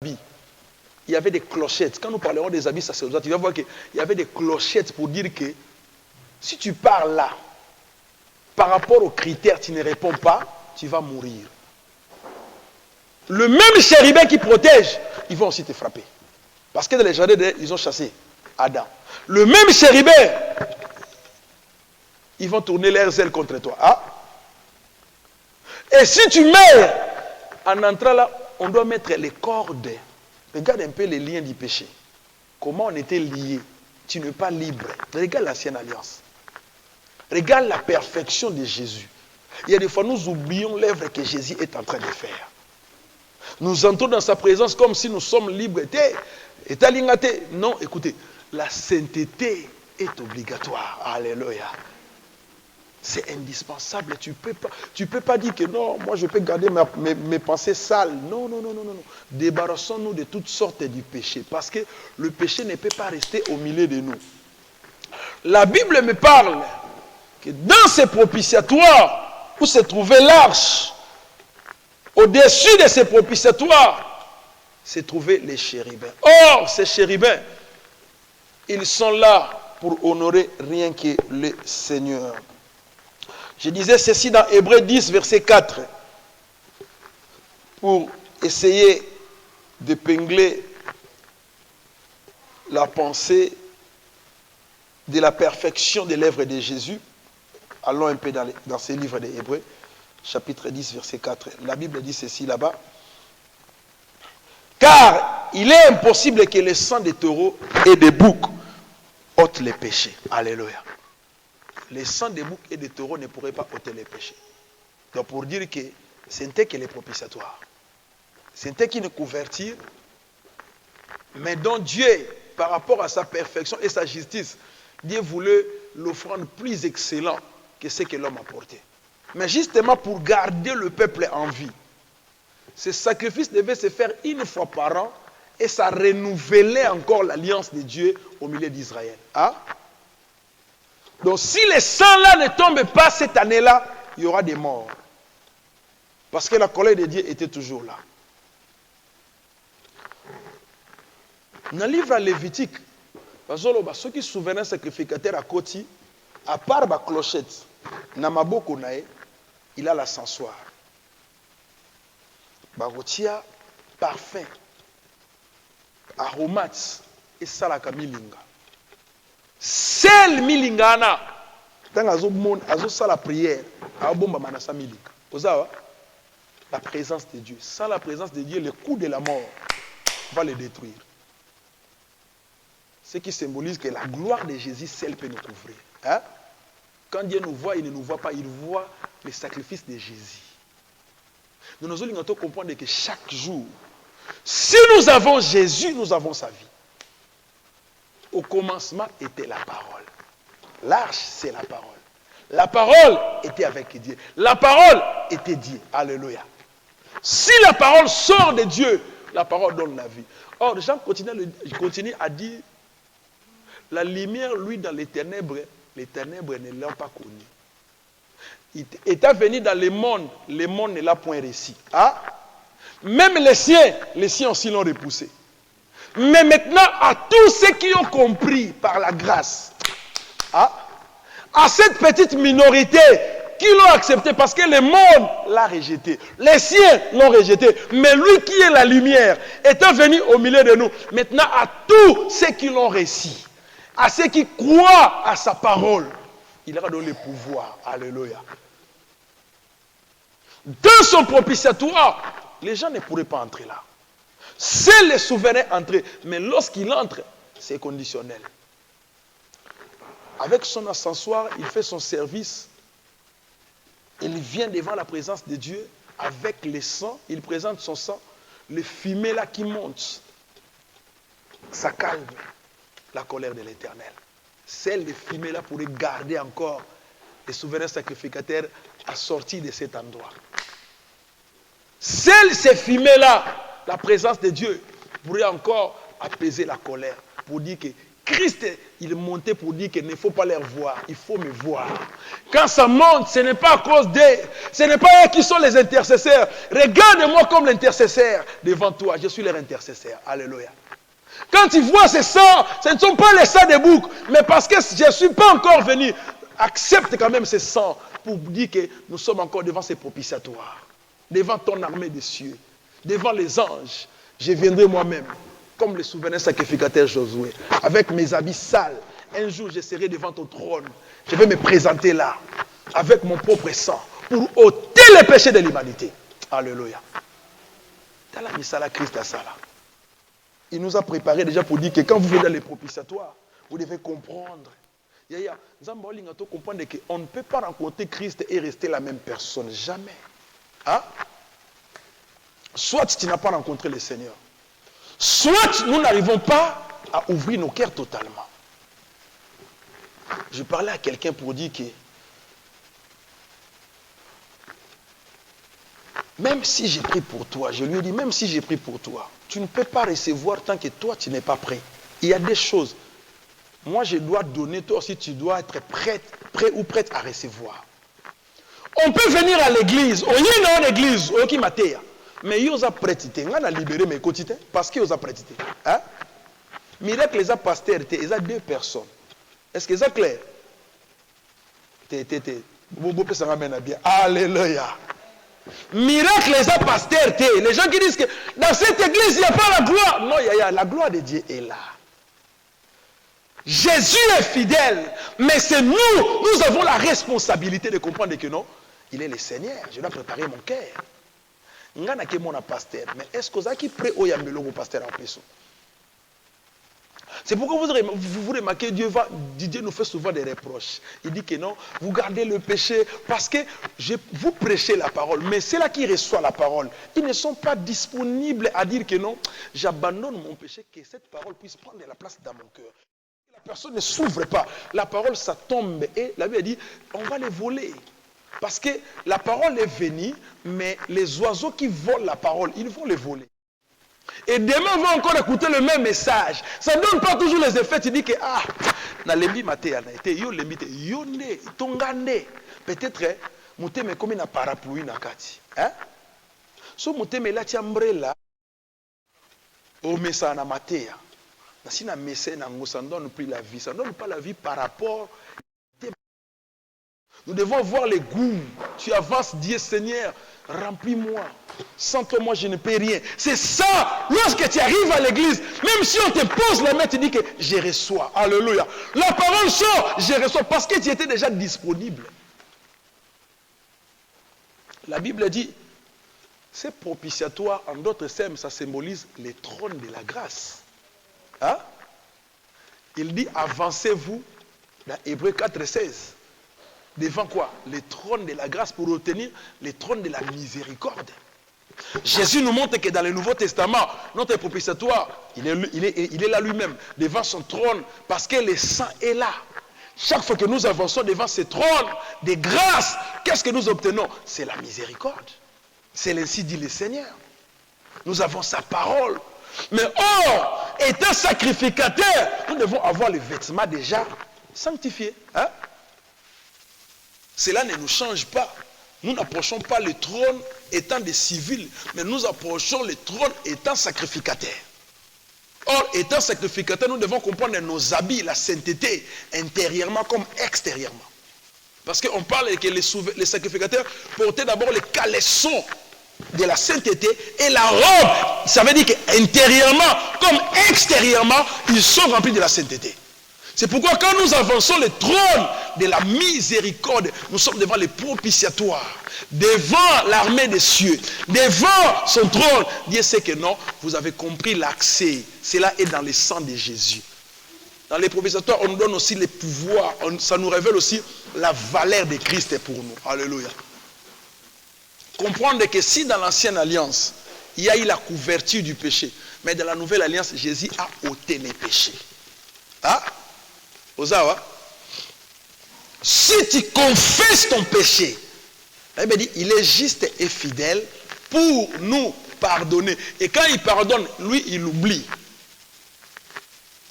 Il y avait des clochettes. Quand nous parlerons des habits sacerdotaux, tu vas voir qu'il y avait des clochettes pour dire que si tu parles là, par rapport aux critères, tu ne réponds pas, tu vas mourir. Le même chérubin qui protège, ils vont aussi te frapper. Parce que dans les jardins, ils ont chassé Adam. Le même chérubin, ils vont tourner leurs ailes contre toi. Ah? Et si tu meurs, en entrant là, on doit mettre les cordes. Regarde un peu les liens du péché. Comment on était liés. Tu n'es pas libre. Regarde l'ancienne alliance. Regarde la perfection de Jésus. Il y a des fois, nous oublions l'œuvre que Jésus est en train de faire. Nous entrons dans sa présence comme si nous sommes libres. Non, écoutez, la sainteté est obligatoire. Alléluia. C'est indispensable. Tu peux pas dire que non, moi je peux garder mes pensées sales. Non. Débarrassons-nous de toutes sortes du péché. Parce que le péché ne peut pas rester au milieu de nous. La Bible me parle que dans ces propitiatoires où se trouvait l'arche, au-dessus de ces propitiatoires, se trouvaient les chérubins. Or, ces chérubins, ils sont là pour honorer rien que le Seigneur. Je disais ceci dans Hébreux 10, verset 4, pour essayer d'épingler la pensée de la perfection de l'œuvre de Jésus. Allons un peu dans ces livres des Hébreux, chapitre 10, verset 4. La Bible dit ceci là-bas. Car il est impossible que le sang des taureaux et des boucs ôte les péchés. Alléluia. Le sang des boucs et des taureaux ne pourrait pas ôter les péchés. Donc pour dire que ce n'était que les propitiatoires. Ce n'était qu'une couverture. Mais donc Dieu, par rapport à sa perfection et sa justice, Dieu voulait l'offrande plus excellente que ce que l'homme a porté. Mais justement pour garder le peuple en vie, ce sacrifice devait se faire une fois par an et ça renouvelait encore l'alliance de Dieu au milieu d'Israël. Hein? Donc si les sangs-là ne tombent pas cette année-là, il y aura des morts. Parce que la colère de Dieu était toujours là. Dans le livre Lévitique, ceux qui souverains sacrificateurs à côté, à part la clochette, Namaboko nae, il a l'ascensoir. Barotia, parfum, aromates, et salaka milinga. Seul milingana, tant azo sala prière, abomba manasa milinga. Ozawa, la présence de Dieu. Sans la présence de Dieu, le coup de la mort va le détruire. Ce qui symbolise que la gloire de Jésus seule peut nous couvrir. Hein? Quand Dieu nous voit, il ne nous voit pas, il voit le sacrifice de Jésus. Nous devons comprendre que chaque jour, si nous avons Jésus, nous avons sa vie. Au commencement était la parole. L'arche, c'est la parole. La parole était avec Dieu. La parole était Dieu. Alléluia. Si la parole sort de Dieu, la parole donne la vie. Or, Jean continue à dire, la lumière, lui, dans les ténèbres ne l'ont pas connu. Il est venu dans le monde ne l'a point réussi. Ah? Même les siens aussi l'ont repoussé. Mais maintenant, à tous ceux qui ont compris par la grâce, à cette petite minorité qui l'ont accepté parce que le monde l'a rejeté. Les siens l'ont rejeté. Mais lui qui est la lumière, étant venu au milieu de nous, maintenant à tous ceux qui l'ont réussi, à ceux qui croient à sa parole, il aura donné le pouvoir. Alléluia. Dans son propitiatoire, les gens ne pourraient pas entrer là. C'est le souverain entrer. Mais lorsqu'il entre, c'est conditionnel. Avec son ascensoir, il fait son service. Il vient devant la présence de Dieu avec le sang. Il présente son sang. Le fumet là qui monte. ça calme la colère de l'Éternel. Celles de fumée-là pourraient garder encore les souverains sacrificateurs assortis de cet endroit. Celles ces fumées-là, la présence de Dieu pourrait encore apaiser la colère pour dire que Christ, il est monté pour dire qu'il ne faut pas les voir, il faut me voir. Quand ça monte, ce n'est pas à cause d'eux, ce n'est pas eux qui sont les intercesseurs. Regarde-moi comme l'intercesseur devant toi, je suis leur intercesseur. Alléluia. Quand ils voient ces sangs, ce ne sont pas les sangs des boucs, mais parce que je ne suis pas encore venu, accepte quand même ces sangs pour dire que nous sommes encore devant ces propitiatoires, devant ton armée des cieux, devant les anges. Je viendrai moi-même, comme le souverain sacrificateur Josué, avec mes habits sales. Un jour, je serai devant ton trône. Je vais me présenter là, avec mon propre sang, pour ôter les péchés de l'humanité. Alléluia. Dans la misala Christ à ça là. Il nous a préparé déjà pour dire que quand vous venez dans les propitiatoires, vous devez comprendre. On ne peut pas rencontrer Christ et rester la même personne. Jamais. Hein? Soit tu n'as pas rencontré le Seigneur. Soit nous n'arrivons pas à ouvrir nos cœurs totalement. Je parlais à quelqu'un pour dire que même si j'ai pris pour toi, je lui ai dit, même si j'ai pris pour toi, tu ne peux pas recevoir tant que toi tu n'es pas prêt. Il y a des choses. Moi je dois donner, toi aussi tu dois être prêt ou prête à recevoir. On peut venir à l'église, on y est dans l'église, on qui m'attire. Mais ils ont prêté, on a libéré mes quotidiens parce qu'ils ont prêté. Hein? Miracle, les pasteurs, ils ont deux personnes. Est-ce que c'est clair? Alléluia. Miracle, les pasteurs, les gens qui disent que dans cette église, il n'y a pas la gloire. Non, la gloire de Dieu est là. Jésus est fidèle, mais c'est nous avons la responsabilité de comprendre que non, il est le Seigneur. Je dois préparer mon cœur. Ngana ke mon pasteur, mais est-ce que vous avez prêt au yambelo mon pasteur en peso? C'est pourquoi vous remarquez, Dieu nous fait souvent des reproches. Il dit que non, vous gardez le péché parce que vous prêchez la parole. Mais c'est là qui reçoit la parole. Ils ne sont pas disponibles à dire que non, j'abandonne mon péché, que cette parole puisse prendre la place dans mon cœur. La personne ne s'ouvre pas. La parole, ça tombe. Et la Bible dit, on va les voler. Parce que la parole est venue, mais les oiseaux qui volent la parole, ils vont les voler. Et demain, on va encore écouter le même message. Ça ne donne pas toujours les effets. Tu dis que, na lembi maté, yo lembi te, yonde, tongande. Peut-être, mouté me comme une parapluie na kati. Hein? So mouté me la tiambrella, o mesa na maté. Si na messé na ngo, ça ne donne plus la vie. Ça ne donne pas la vie par rapport. Nous devons voir les goûts. Tu avances, dis Seigneur, remplis-moi. Sans toi, moi, je ne peux rien. C'est ça. Lorsque tu arrives à l'église, même si on te pose la main, tu dis que je reçois. Alléluia. La parole sort, je reçois parce que tu étais déjà disponible. La Bible dit, c'est propitiatoire, en d'autres termes, ça symbolise les trônes de la grâce. Hein? Il dit, avancez-vous, dans Hébreux 4,16. Devant quoi? Les trônes de la grâce pour obtenir les trônes de la miséricorde. Jésus nous montre que dans le Nouveau Testament, notre propitiatoire, il est là lui-même, devant son trône, parce que le sang est là. Chaque fois que nous avançons devant ce trône de grâce, qu'est-ce que nous obtenons? C'est la miséricorde. C'est ainsi dit le Seigneur. Nous avons sa parole. Mais or, étant sacrificateur, nous devons avoir les vêtements déjà sanctifiés. Hein? Cela ne nous change pas. Nous n'approchons pas le trône étant des civils, mais nous approchons le trône étant sacrificateurs. Or, étant sacrificateurs, nous devons comprendre nos habits, la sainteté, intérieurement comme extérieurement. Parce qu'on parle que les sacrificateurs portaient d'abord les caleçons de la sainteté et la robe. Ça veut dire qu'intérieurement comme extérieurement, ils sont remplis de la sainteté. C'est pourquoi quand nous avançons le trône de la miséricorde, nous sommes devant les propitiatoires, devant l'armée des cieux, devant son trône. Dieu sait que non, vous avez compris l'accès. Cela est dans le sang de Jésus. Dans les propitiatoires, on nous donne aussi les pouvoirs. Ça nous révèle aussi la valeur de Christ pour nous. Alléluia. Comprendre que si dans l'ancienne alliance, il y a eu la couverture du péché, Mais dans la nouvelle alliance, Jésus a ôté les péchés. Ah? Ozawa? Si tu confesses ton péché, la Bible dit, il est juste et fidèle pour nous pardonner. Et quand il pardonne, lui, il oublie.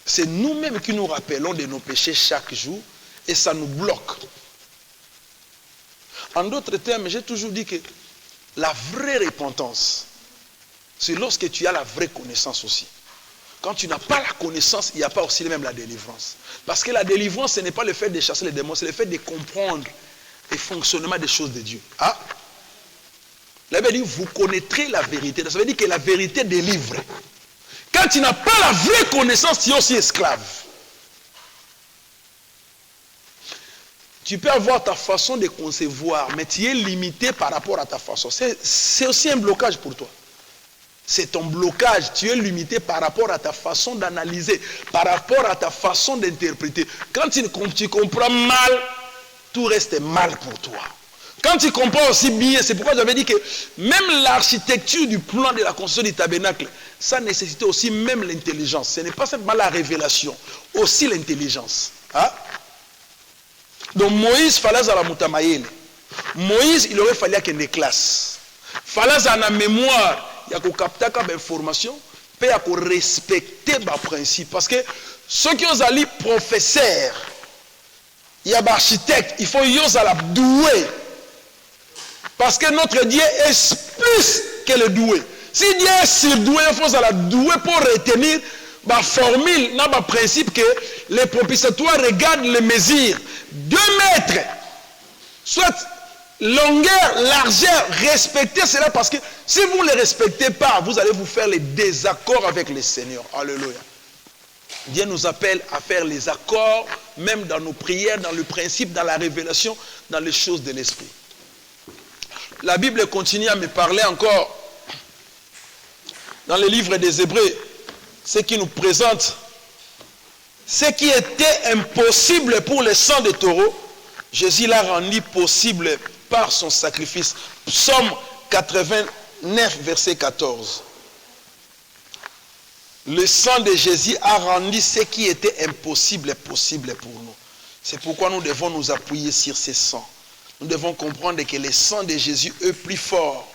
C'est nous-mêmes qui nous rappelons de nos péchés chaque jour et ça nous bloque. En d'autres termes, j'ai toujours dit que la vraie repentance, c'est lorsque tu as la vraie connaissance aussi. Quand tu n'as pas la connaissance, il n'y a pas aussi même la délivrance. Parce que la délivrance, ce n'est pas le fait de chasser les démons, c'est le fait de comprendre le fonctionnement des choses de Dieu. Ah? La Bible dit, vous connaîtrez la vérité. Ça veut dire que la vérité délivre. Quand tu n'as pas la vraie connaissance, tu es aussi esclave. Tu peux avoir ta façon de concevoir, mais tu es limité par rapport à ta façon. C'est aussi un blocage pour toi. C'est ton blocage. Tu es limité par rapport à ta façon d'analyser, par rapport à ta façon d'interpréter. Quand tu comprends mal, tout reste mal pour toi. Quand tu comprends aussi bien, c'est pourquoi j'avais dit que même l'architecture du plan de la construction du tabernacle, ça nécessitait aussi même l'intelligence. Ce n'est pas simplement la révélation, aussi l'intelligence. Hein? Donc Moïse, fallait à la Moutamaïle. Moïse, il aurait fallu qu'il y ait des classes. Fallait à la mémoire, il y a qu'on capter comme information, puis il y a qu'on respecter les principes. Parce que ceux qui ont allé professeurs, il y a des architectes, il faut qu'ils soient doués. Parce que notre Dieu est plus que le doué. Si Dieu est surdoué, il faut la douer pour retenir la formule, le principe que les propitiatoires regardent les mesures. 2 mètres, soit longueur, largeur, respectez cela parce que si vous ne les respectez pas, vous allez vous faire les désaccords avec le Seigneur. Alléluia. Dieu nous appelle à faire les accords, même dans nos prières, dans le principe, dans la révélation, dans les choses de l'esprit. La Bible continue à me parler encore dans le livre des Hébreux, ce qui nous présente ce qui était impossible pour le sang de taureau, Jésus l'a rendu possible par son sacrifice. Psaume 89, verset 14. Le sang de Jésus a rendu ce qui était impossible possible pour nous. C'est pourquoi nous devons nous appuyer sur ce sang. Nous devons comprendre que le sang de Jésus est plus fort,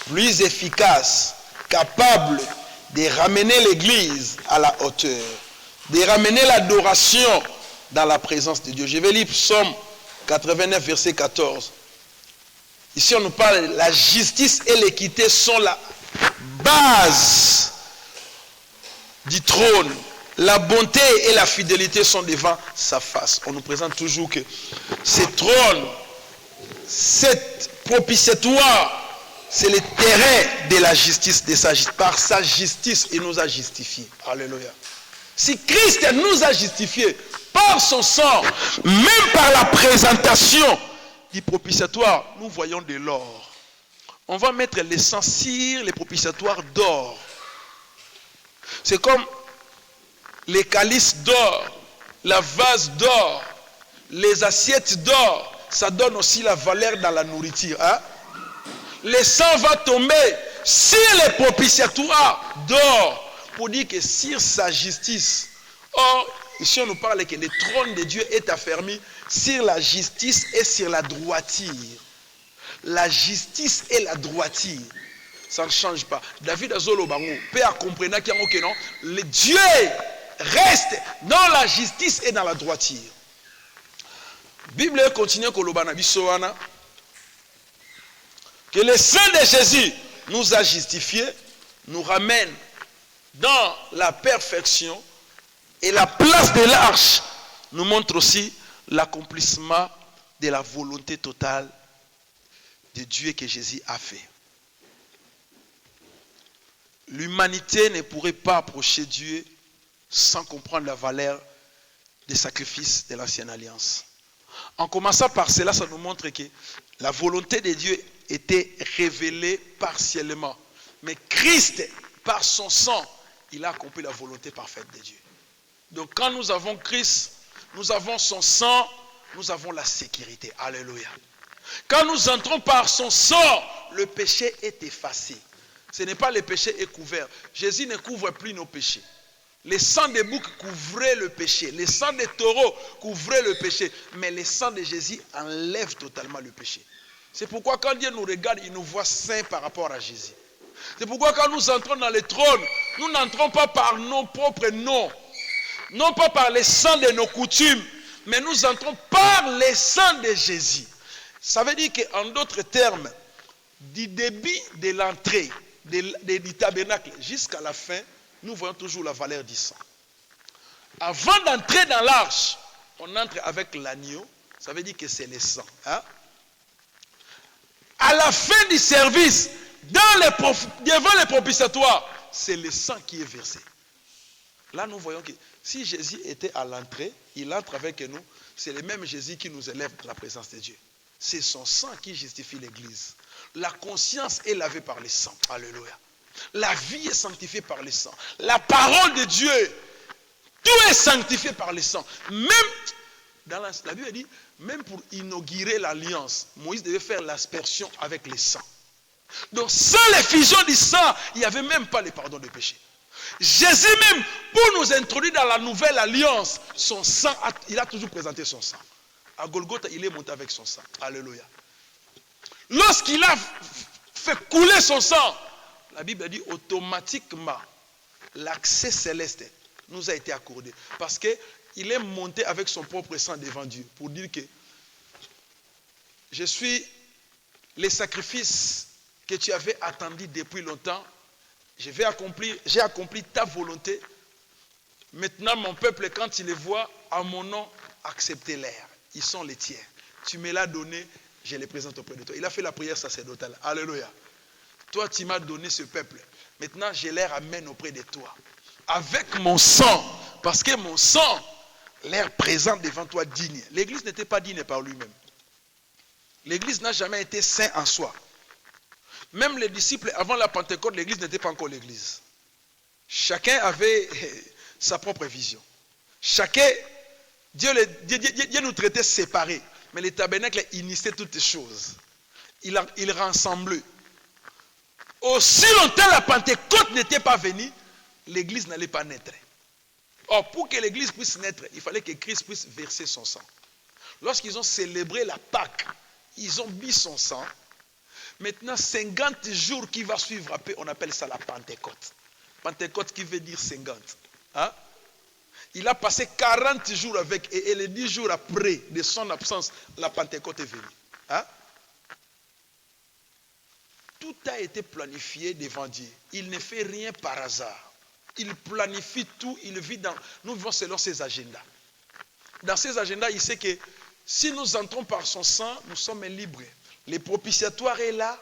plus efficace, capable de ramener l'Église à la hauteur, de ramener l'adoration dans la présence de Dieu. Je vais lire Psaume 89, verset 14. Ici, on nous parle, la justice et l'équité sont la base du trône. La bonté et la fidélité sont devant sa face. On nous présente toujours que ce trône, cette propitiatoire, c'est le terrain de la justice, de sa justice. Par sa justice, il nous a justifiés. Alléluia. Si Christ nous a justifiés par son sang, même par la présentation du propitiatoire, nous voyons de l'or. On va mettre le sang sur les propitiatoires d'or. C'est comme les calices d'or, la vase d'or, les assiettes d'or. Ça donne aussi la valeur dans la nourriture. Hein? Le sang va tomber sur les propitiatoires d'or pour dire que sur sa justice. Or, ici on nous parle que le trône de Dieu est affermi sur la justice et sur la droiture. La justice et la droiture. Ça ne change pas. David Azolo Bango, Père comprenant que non, le Dieu reste dans la justice et dans la droiture. Bible continue que le sang de Jésus nous a justifiés, nous ramène dans la perfection, et la place de l'arche nous montre aussi l'accomplissement de la volonté totale de Dieu que Jésus a fait. L'humanité ne pourrait pas approcher Dieu sans comprendre la valeur des sacrifices de l'ancienne alliance. En commençant par cela, ça nous montre que la volonté de Dieu était révélée partiellement. Mais Christ, par son sang, il a accompli la volonté parfaite de Dieu. Donc quand nous avons Christ, nous avons son sang, nous avons la sécurité. Alléluia. Quand nous entrons par son sang, le péché est effacé. Ce n'est pas le péché est couvert. Jésus ne couvre plus nos péchés. Le sang des boucs couvrait le péché. Le sang des taureaux couvrait le péché. Mais le sang de Jésus enlève totalement le péché. C'est pourquoi quand Dieu nous regarde, il nous voit saints par rapport à Jésus. C'est pourquoi quand nous entrons dans le trône, nous n'entrons pas par nos propres noms. Non pas par le sang de nos coutumes, mais nous entrons par le sang de Jésus. Ça veut dire qu'en d'autres termes, du début de l'entrée du tabernacle jusqu'à la fin, nous voyons toujours la valeur du sang. Avant d'entrer dans l'arche, on entre avec l'agneau, ça veut dire que c'est le sang. Hein? À la fin du service, devant les propitiatoires, c'est le sang qui est versé. Là, nous voyons que si Jésus était à l'entrée, il entre avec nous, c'est le même Jésus qui nous élève dans la présence de Dieu. C'est son sang qui justifie l'Église. La conscience est lavée par le sang. Alléluia. La vie est sanctifiée par le sang. La parole de Dieu, tout est sanctifié par le sang. Même, dans la Bible dit, même pour inaugurer l'alliance, Moïse devait faire l'aspersion avec le sang. Donc, sans l'effusion du sang, il n'y avait même pas le pardon des péchés. Jésus même, pour nous introduire dans la nouvelle alliance, son sang, il a toujours présenté son sang. À Golgotha, il est monté avec son sang. Alléluia. Lorsqu'il a fait couler son sang, la Bible dit automatiquement, l'accès céleste nous a été accordé. Parce qu'il est monté avec son propre sang devant Dieu pour dire que je suis le sacrifice que tu avais attendu depuis longtemps. J'ai accompli ta volonté. Maintenant, mon peuple, quand il les voit, à mon nom, acceptez-les. Ils sont les tiens. Tu me l'as donné, je les présente auprès de toi. Il a fait la prière sacerdotale. Alléluia. Toi, tu m'as donné ce peuple. Maintenant, je les ramène auprès de toi. Avec mon sang. Parce que mon sang les présente devant toi digne. L'église n'était pas digne par lui-même. L'église n'a jamais été saint en soi. Même les disciples, avant la Pentecôte, l'église n'était pas encore l'église. Chacun avait sa propre vision. Chacun, Dieu nous traitait séparés. Mais le tabernacle initiait toutes les choses. Il rassemblait. Aussi longtemps la Pentecôte n'était pas venue, l'église n'allait pas naître. Or, pour que l'église puisse naître, il fallait que Christ puisse verser son sang. Lorsqu'ils ont célébré la Pâque, ils ont mis son sang. Maintenant, 50 jours qui va suivre après, on appelle ça la Pentecôte. Pentecôte qui veut dire 50. Hein? Il a passé 40 jours avec, et les 10 jours après de son absence, la Pentecôte est venue. Hein? Tout a été planifié devant Dieu. Il ne fait rien par hasard. Il planifie tout, nous vivons selon ses agendas. Dans ses agendas, il sait que si nous entrons par son sang, nous sommes libres. Le propitiatoire est là,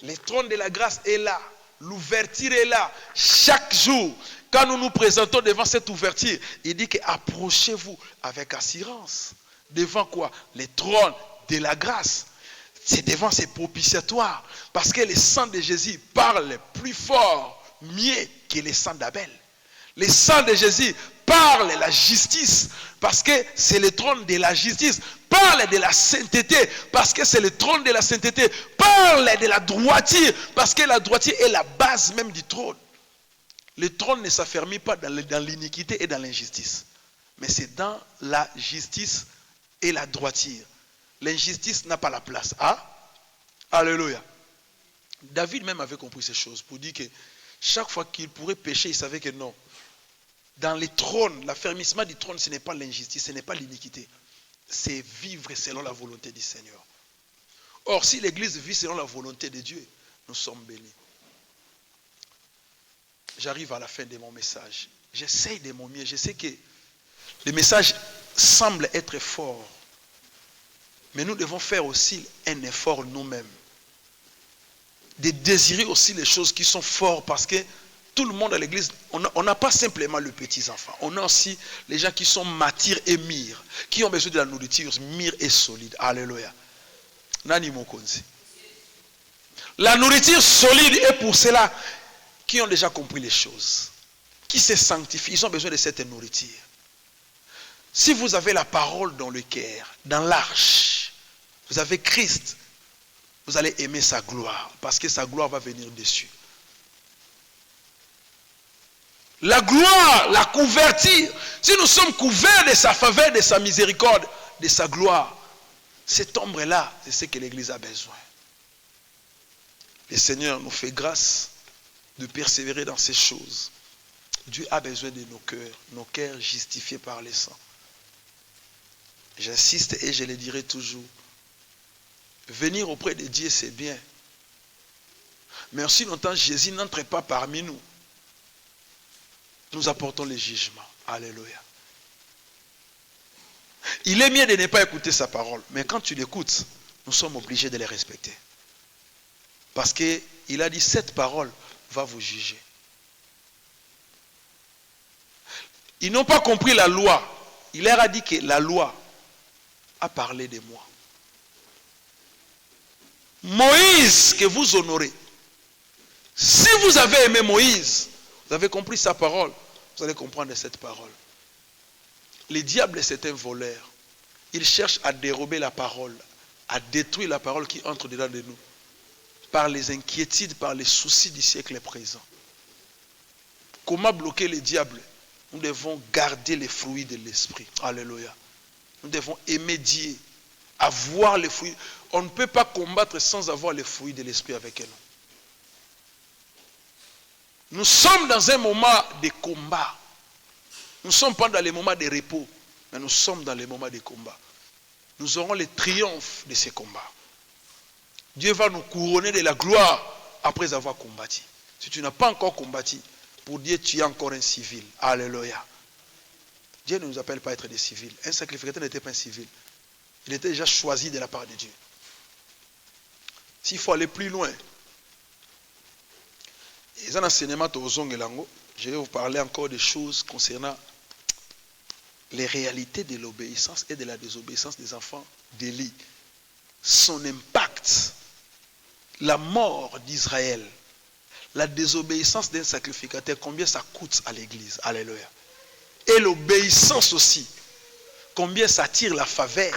le trône de la grâce est là, l'ouverture est là. Chaque jour, quand nous nous présentons devant cette ouverture, il dit que approchez-vous avec assurance. Devant quoi? Le trône de la grâce. C'est devant ces propitiatoires. Parce que le sang de Jésus parle plus fort, mieux que le sang d'Abel. Le sang de Jésus parle la justice, parce que c'est le trône de la justice. Parle de la sainteté, parce que c'est le trône de la sainteté. Parle de la droiture, parce que la droiture est la base même du trône. Le trône ne s'affermit pas dans l'iniquité et dans l'injustice, mais c'est dans la justice et la droiture. L'injustice n'a pas la place. Ah? Alléluia. David même avait compris ces choses pour dire que chaque fois qu'il pourrait pécher, il savait que non. Dans les trônes, l'affermissement du trône, ce n'est pas l'injustice, ce n'est pas l'iniquité. C'est vivre selon la volonté du Seigneur. Or, si l'Église vit selon la volonté de Dieu, nous sommes bénis. J'arrive à la fin de mon message. J'essaie de mon mieux. Je sais que le message semble être fort. Mais nous devons faire aussi un effort nous-mêmes. De désirer aussi les choses qui sont fortes, parce que tout le monde à l'église, on n'a pas simplement les petits-enfants. On a aussi les gens qui sont matures et mûrs, qui ont besoin de la nourriture mûre et solide. Alléluia. Nani mokonzi. La nourriture solide est pour ceux-là qui ont déjà compris les choses, qui se sanctifient. Ils ont besoin de cette nourriture. Si vous avez la parole dans le cœur, dans l'arche, vous avez Christ, vous allez aimer sa gloire, parce que sa gloire va venir dessus. la gloire, la couverture. Si nous sommes couverts de sa faveur, de sa miséricorde, de sa gloire, cette ombre-là, c'est ce que l'Église a besoin. Le Seigneur nous fait grâce de persévérer dans ces choses. Dieu a besoin de nos cœurs justifiés par le sang. J'insiste et je le dirai toujours. Venir auprès de Dieu, c'est bien. Mais aussi longtemps, Jésus n'entre pas parmi nous. Nous apportons le jugement. Alléluia. Il est mieux de ne pas écouter sa parole. Mais quand tu l'écoutes, nous sommes obligés de les respecter. Parce qu'il a dit, cette parole va vous juger. Ils n'ont pas compris la loi. Il leur a dit que la loi a parlé de moi. Moïse que vous honorez. Si vous avez aimé Moïse, vous avez compris sa parole, vous allez comprendre cette parole. Le diable, c'est un voleur. Il cherche à dérober la parole, à détruire la parole qui entre dedans de nous, par les inquiétudes, par les soucis du siècle présent. Comment bloquer le diable? Nous devons garder les fruits de l'esprit. Alléluia. Nous devons aimer Dieu, avoir les fruits. On ne peut pas combattre sans avoir les fruits de l'esprit avec nous. Nous sommes dans un moment de combat. Nous ne sommes pas dans les moments de repos, mais nous sommes dans les moments de combat. Nous aurons le triomphe de ces combats. Dieu va nous couronner de la gloire après avoir combattu. Si tu n'as pas encore combattu, pour Dieu, tu es encore un civil. Alléluia. Dieu ne nous appelle pas à être des civils. Un sacrificateur n'était pas un civil. Il était déjà choisi de la part de Dieu. S'il faut aller plus loin, et un enseignement je vais vous parler encore des choses concernant les réalités de l'obéissance et de la désobéissance des enfants d'Élie. Son impact, la mort d'Israël, la désobéissance d'un sacrificateur, combien ça coûte à l'église. Alléluia. Et l'obéissance aussi, combien ça attire la faveur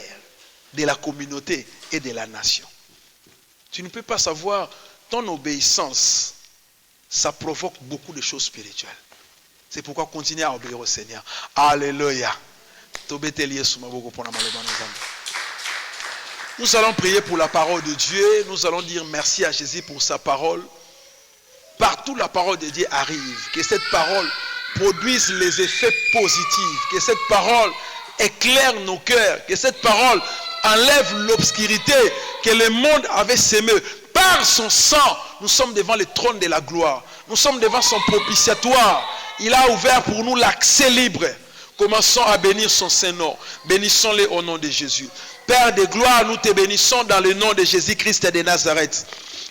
de la communauté et de la nation. Tu ne peux pas savoir, ton obéissance, ça provoque beaucoup de choses spirituelles. C'est pourquoi continuer à obéir au Seigneur. Alléluia. Nous allons prier pour la parole de Dieu. Nous allons dire merci à Jésus pour sa parole. Partout la parole de Dieu arrive. Que cette parole produise les effets positifs. Que cette parole éclaire nos cœurs. Que cette parole enlève l'obscurité que le monde avait sémée. Par son sang, nous sommes devant le trône de la gloire. Nous sommes devant son propitiatoire. Il a ouvert pour nous l'accès libre. Commençons à bénir son Saint-Nom. Bénissons-le au nom de Jésus. Père de gloire, nous te bénissons dans le nom de Jésus-Christ de Nazareth.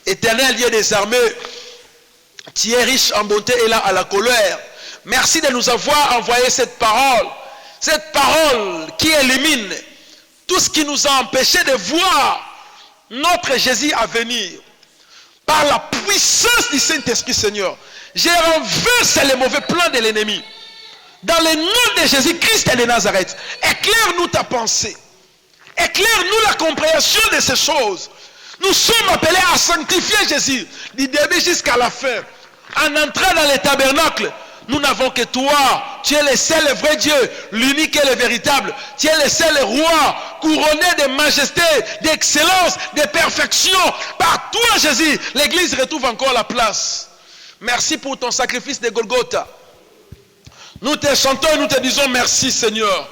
Éternel Dieu des armées, tu es riche en bonté et là à la colère. Merci de nous avoir envoyé cette parole. Cette parole qui élimine tout ce qui nous a empêché de voir notre Jésus à venir. Par la puissance du Saint-Esprit, Seigneur, j'ai renversé les mauvais plans de l'ennemi. Dans le nom de Jésus-Christ de Nazareth, éclaire-nous ta pensée. Éclaire-nous la compréhension de ces choses. Nous sommes appelés à sanctifier Jésus du début jusqu'à la fin. En entrant dans le tabernacle, nous n'avons que toi. Tu es le seul et vrai Dieu, l'unique et le véritable. Tu es le seul roi, couronné de majesté, d'excellence, de perfection. Par toi, Jésus, l'Église retrouve encore la place. Merci pour ton sacrifice de Golgotha. Nous te chantons et nous te disons merci, Seigneur.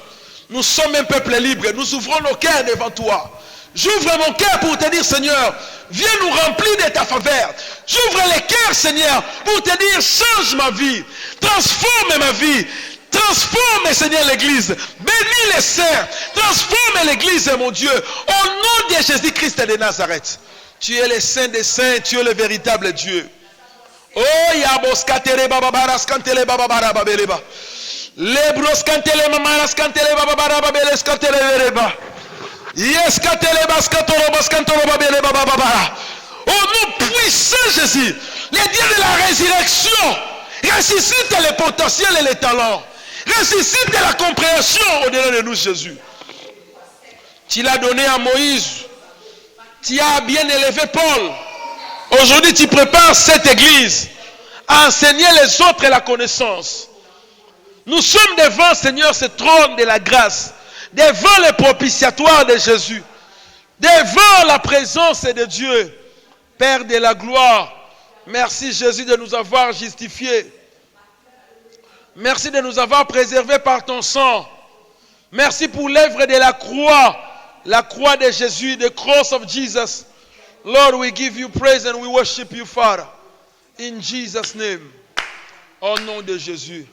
Nous sommes un peuple libre. Nous ouvrons nos cœurs devant toi. J'ouvre mon cœur pour te dire, Seigneur, viens nous remplir de ta faveur. J'ouvre les cœurs, Seigneur, pour te dire, change ma vie. Transforme ma vie. Transforme, Seigneur, l'Église. Bénis les saints. Transforme l'Église, mon Dieu. Au nom de Jésus-Christ de Nazareth. Tu es le Saint des Saints. Tu es le véritable Dieu. Oh, yaboskatere bababaras kantele bababara babeleba. Lebros kantele mamaras kantele bababara babeles kantele vereba. Yes kantele baskatoro baskantoro babeleba bababara. Oh nom puissant Jésus, les dieux de la résurrection, ressuscite les potentiels et les talents. Ressuscite la compréhension au-delà de nous, Jésus. Tu l'as donné à Moïse. Tu as bien élevé Paul. Aujourd'hui, tu prépares cette église à enseigner les autres la connaissance. Nous sommes devant, Seigneur, ce trône de la grâce, devant le propitiatoire de Jésus, devant la présence de Dieu, Père de la gloire. Merci Jésus de nous avoir justifiés. Merci de nous avoir préservés par ton sang. Merci pour l'œuvre de la croix de Jésus, the cross of Jesus. Lord, we give you praise and we worship you, Father. In Jesus' name. Au nom de Jésus.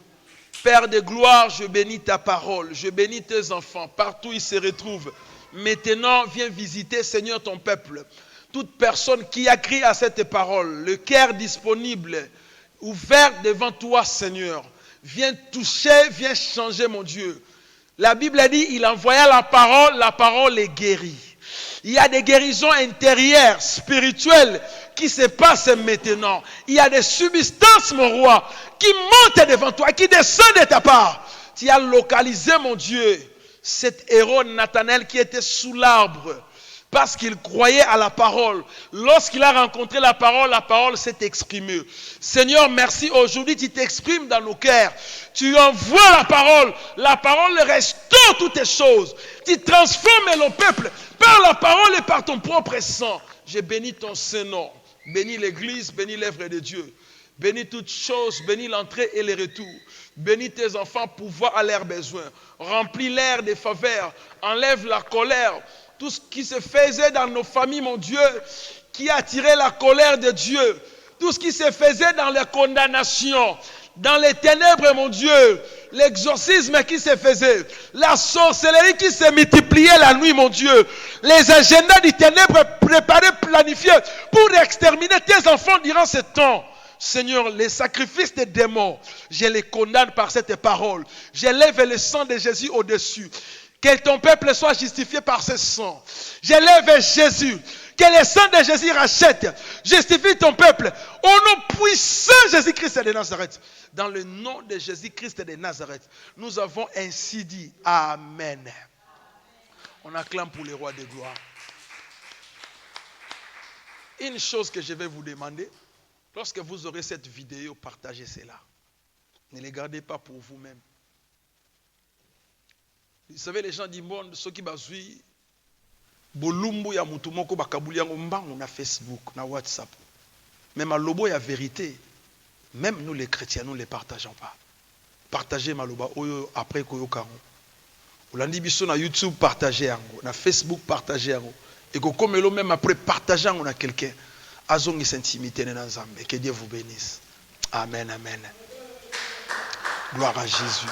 Père de gloire, je bénis ta parole. Je bénis tes enfants. Partout ils se retrouvent. Maintenant, viens visiter, Seigneur, ton peuple. Toute personne qui a crié à cette parole, le cœur disponible, ouvert devant toi, Seigneur. Viens toucher, viens changer, mon Dieu. La Bible a dit, il envoya la parole est guérie. Il y a des guérisons intérieures, spirituelles, qui se passent maintenant. Il y a des substances, mon roi, qui montent devant toi, qui descendent de ta part. Tu as localisé, mon Dieu, cet héros Nathanaël qui était sous l'arbre. Parce qu'il croyait à la parole. Lorsqu'il a rencontré la parole s'est exprimée. Seigneur, merci. Aujourd'hui, tu t'exprimes dans nos cœurs. Tu envoies la parole restaure toutes les choses. Tu transformes le peuple par la parole et par ton propre sang. Je bénis ton Saint-Nom. Bénis l'église, bénis l'œuvre de Dieu. Bénis toutes choses, bénis l'entrée et le retour. Bénis tes enfants pour voir à leurs besoins. Remplis l'air des faveurs. Enlève la colère. Tout ce qui se faisait dans nos familles, mon Dieu, qui attirait la colère de Dieu. Tout ce qui se faisait dans les condamnations, dans les ténèbres, mon Dieu. L'exorcisme qui se faisait. La sorcellerie qui se multipliait la nuit, mon Dieu. Les agendas du ténèbre préparés, planifiés pour exterminer tes enfants durant ce temps. Seigneur, les sacrifices des démons, je les condamne par cette parole. J'élève le sang de Jésus au-dessus. Que ton peuple soit justifié par ce sang. J'élève Jésus. Que le sang de Jésus rachète. Justifie ton peuple. Au nom puissant de Jésus-Christ de Nazareth. Dans le nom de Jésus-Christ de Nazareth. Nous avons ainsi dit. Amen. On acclame pour le roi de gloire. Une chose que je vais vous demander. Lorsque vous aurez cette vidéo, partagez cela. Ne les gardez pas pour vous-même. Vous savez, les gens du monde, ceux qui bazouillent, bolumbu ya mutu moko bakabuli yango mbango na Facebook, na WhatsApp. Même à lobo ya vérité, même nous les chrétiens, nous ne les partageons pas. Partagez maloba oyo après koyokango. Olandi biso na YouTube, partagez yango, na Facebook, partagez yango. Et que comme le même après partager yango na quelqu'un, azongi s'intimité na Nzambe. Que Dieu vous bénisse. Amen, amen. Gloire à Jésus.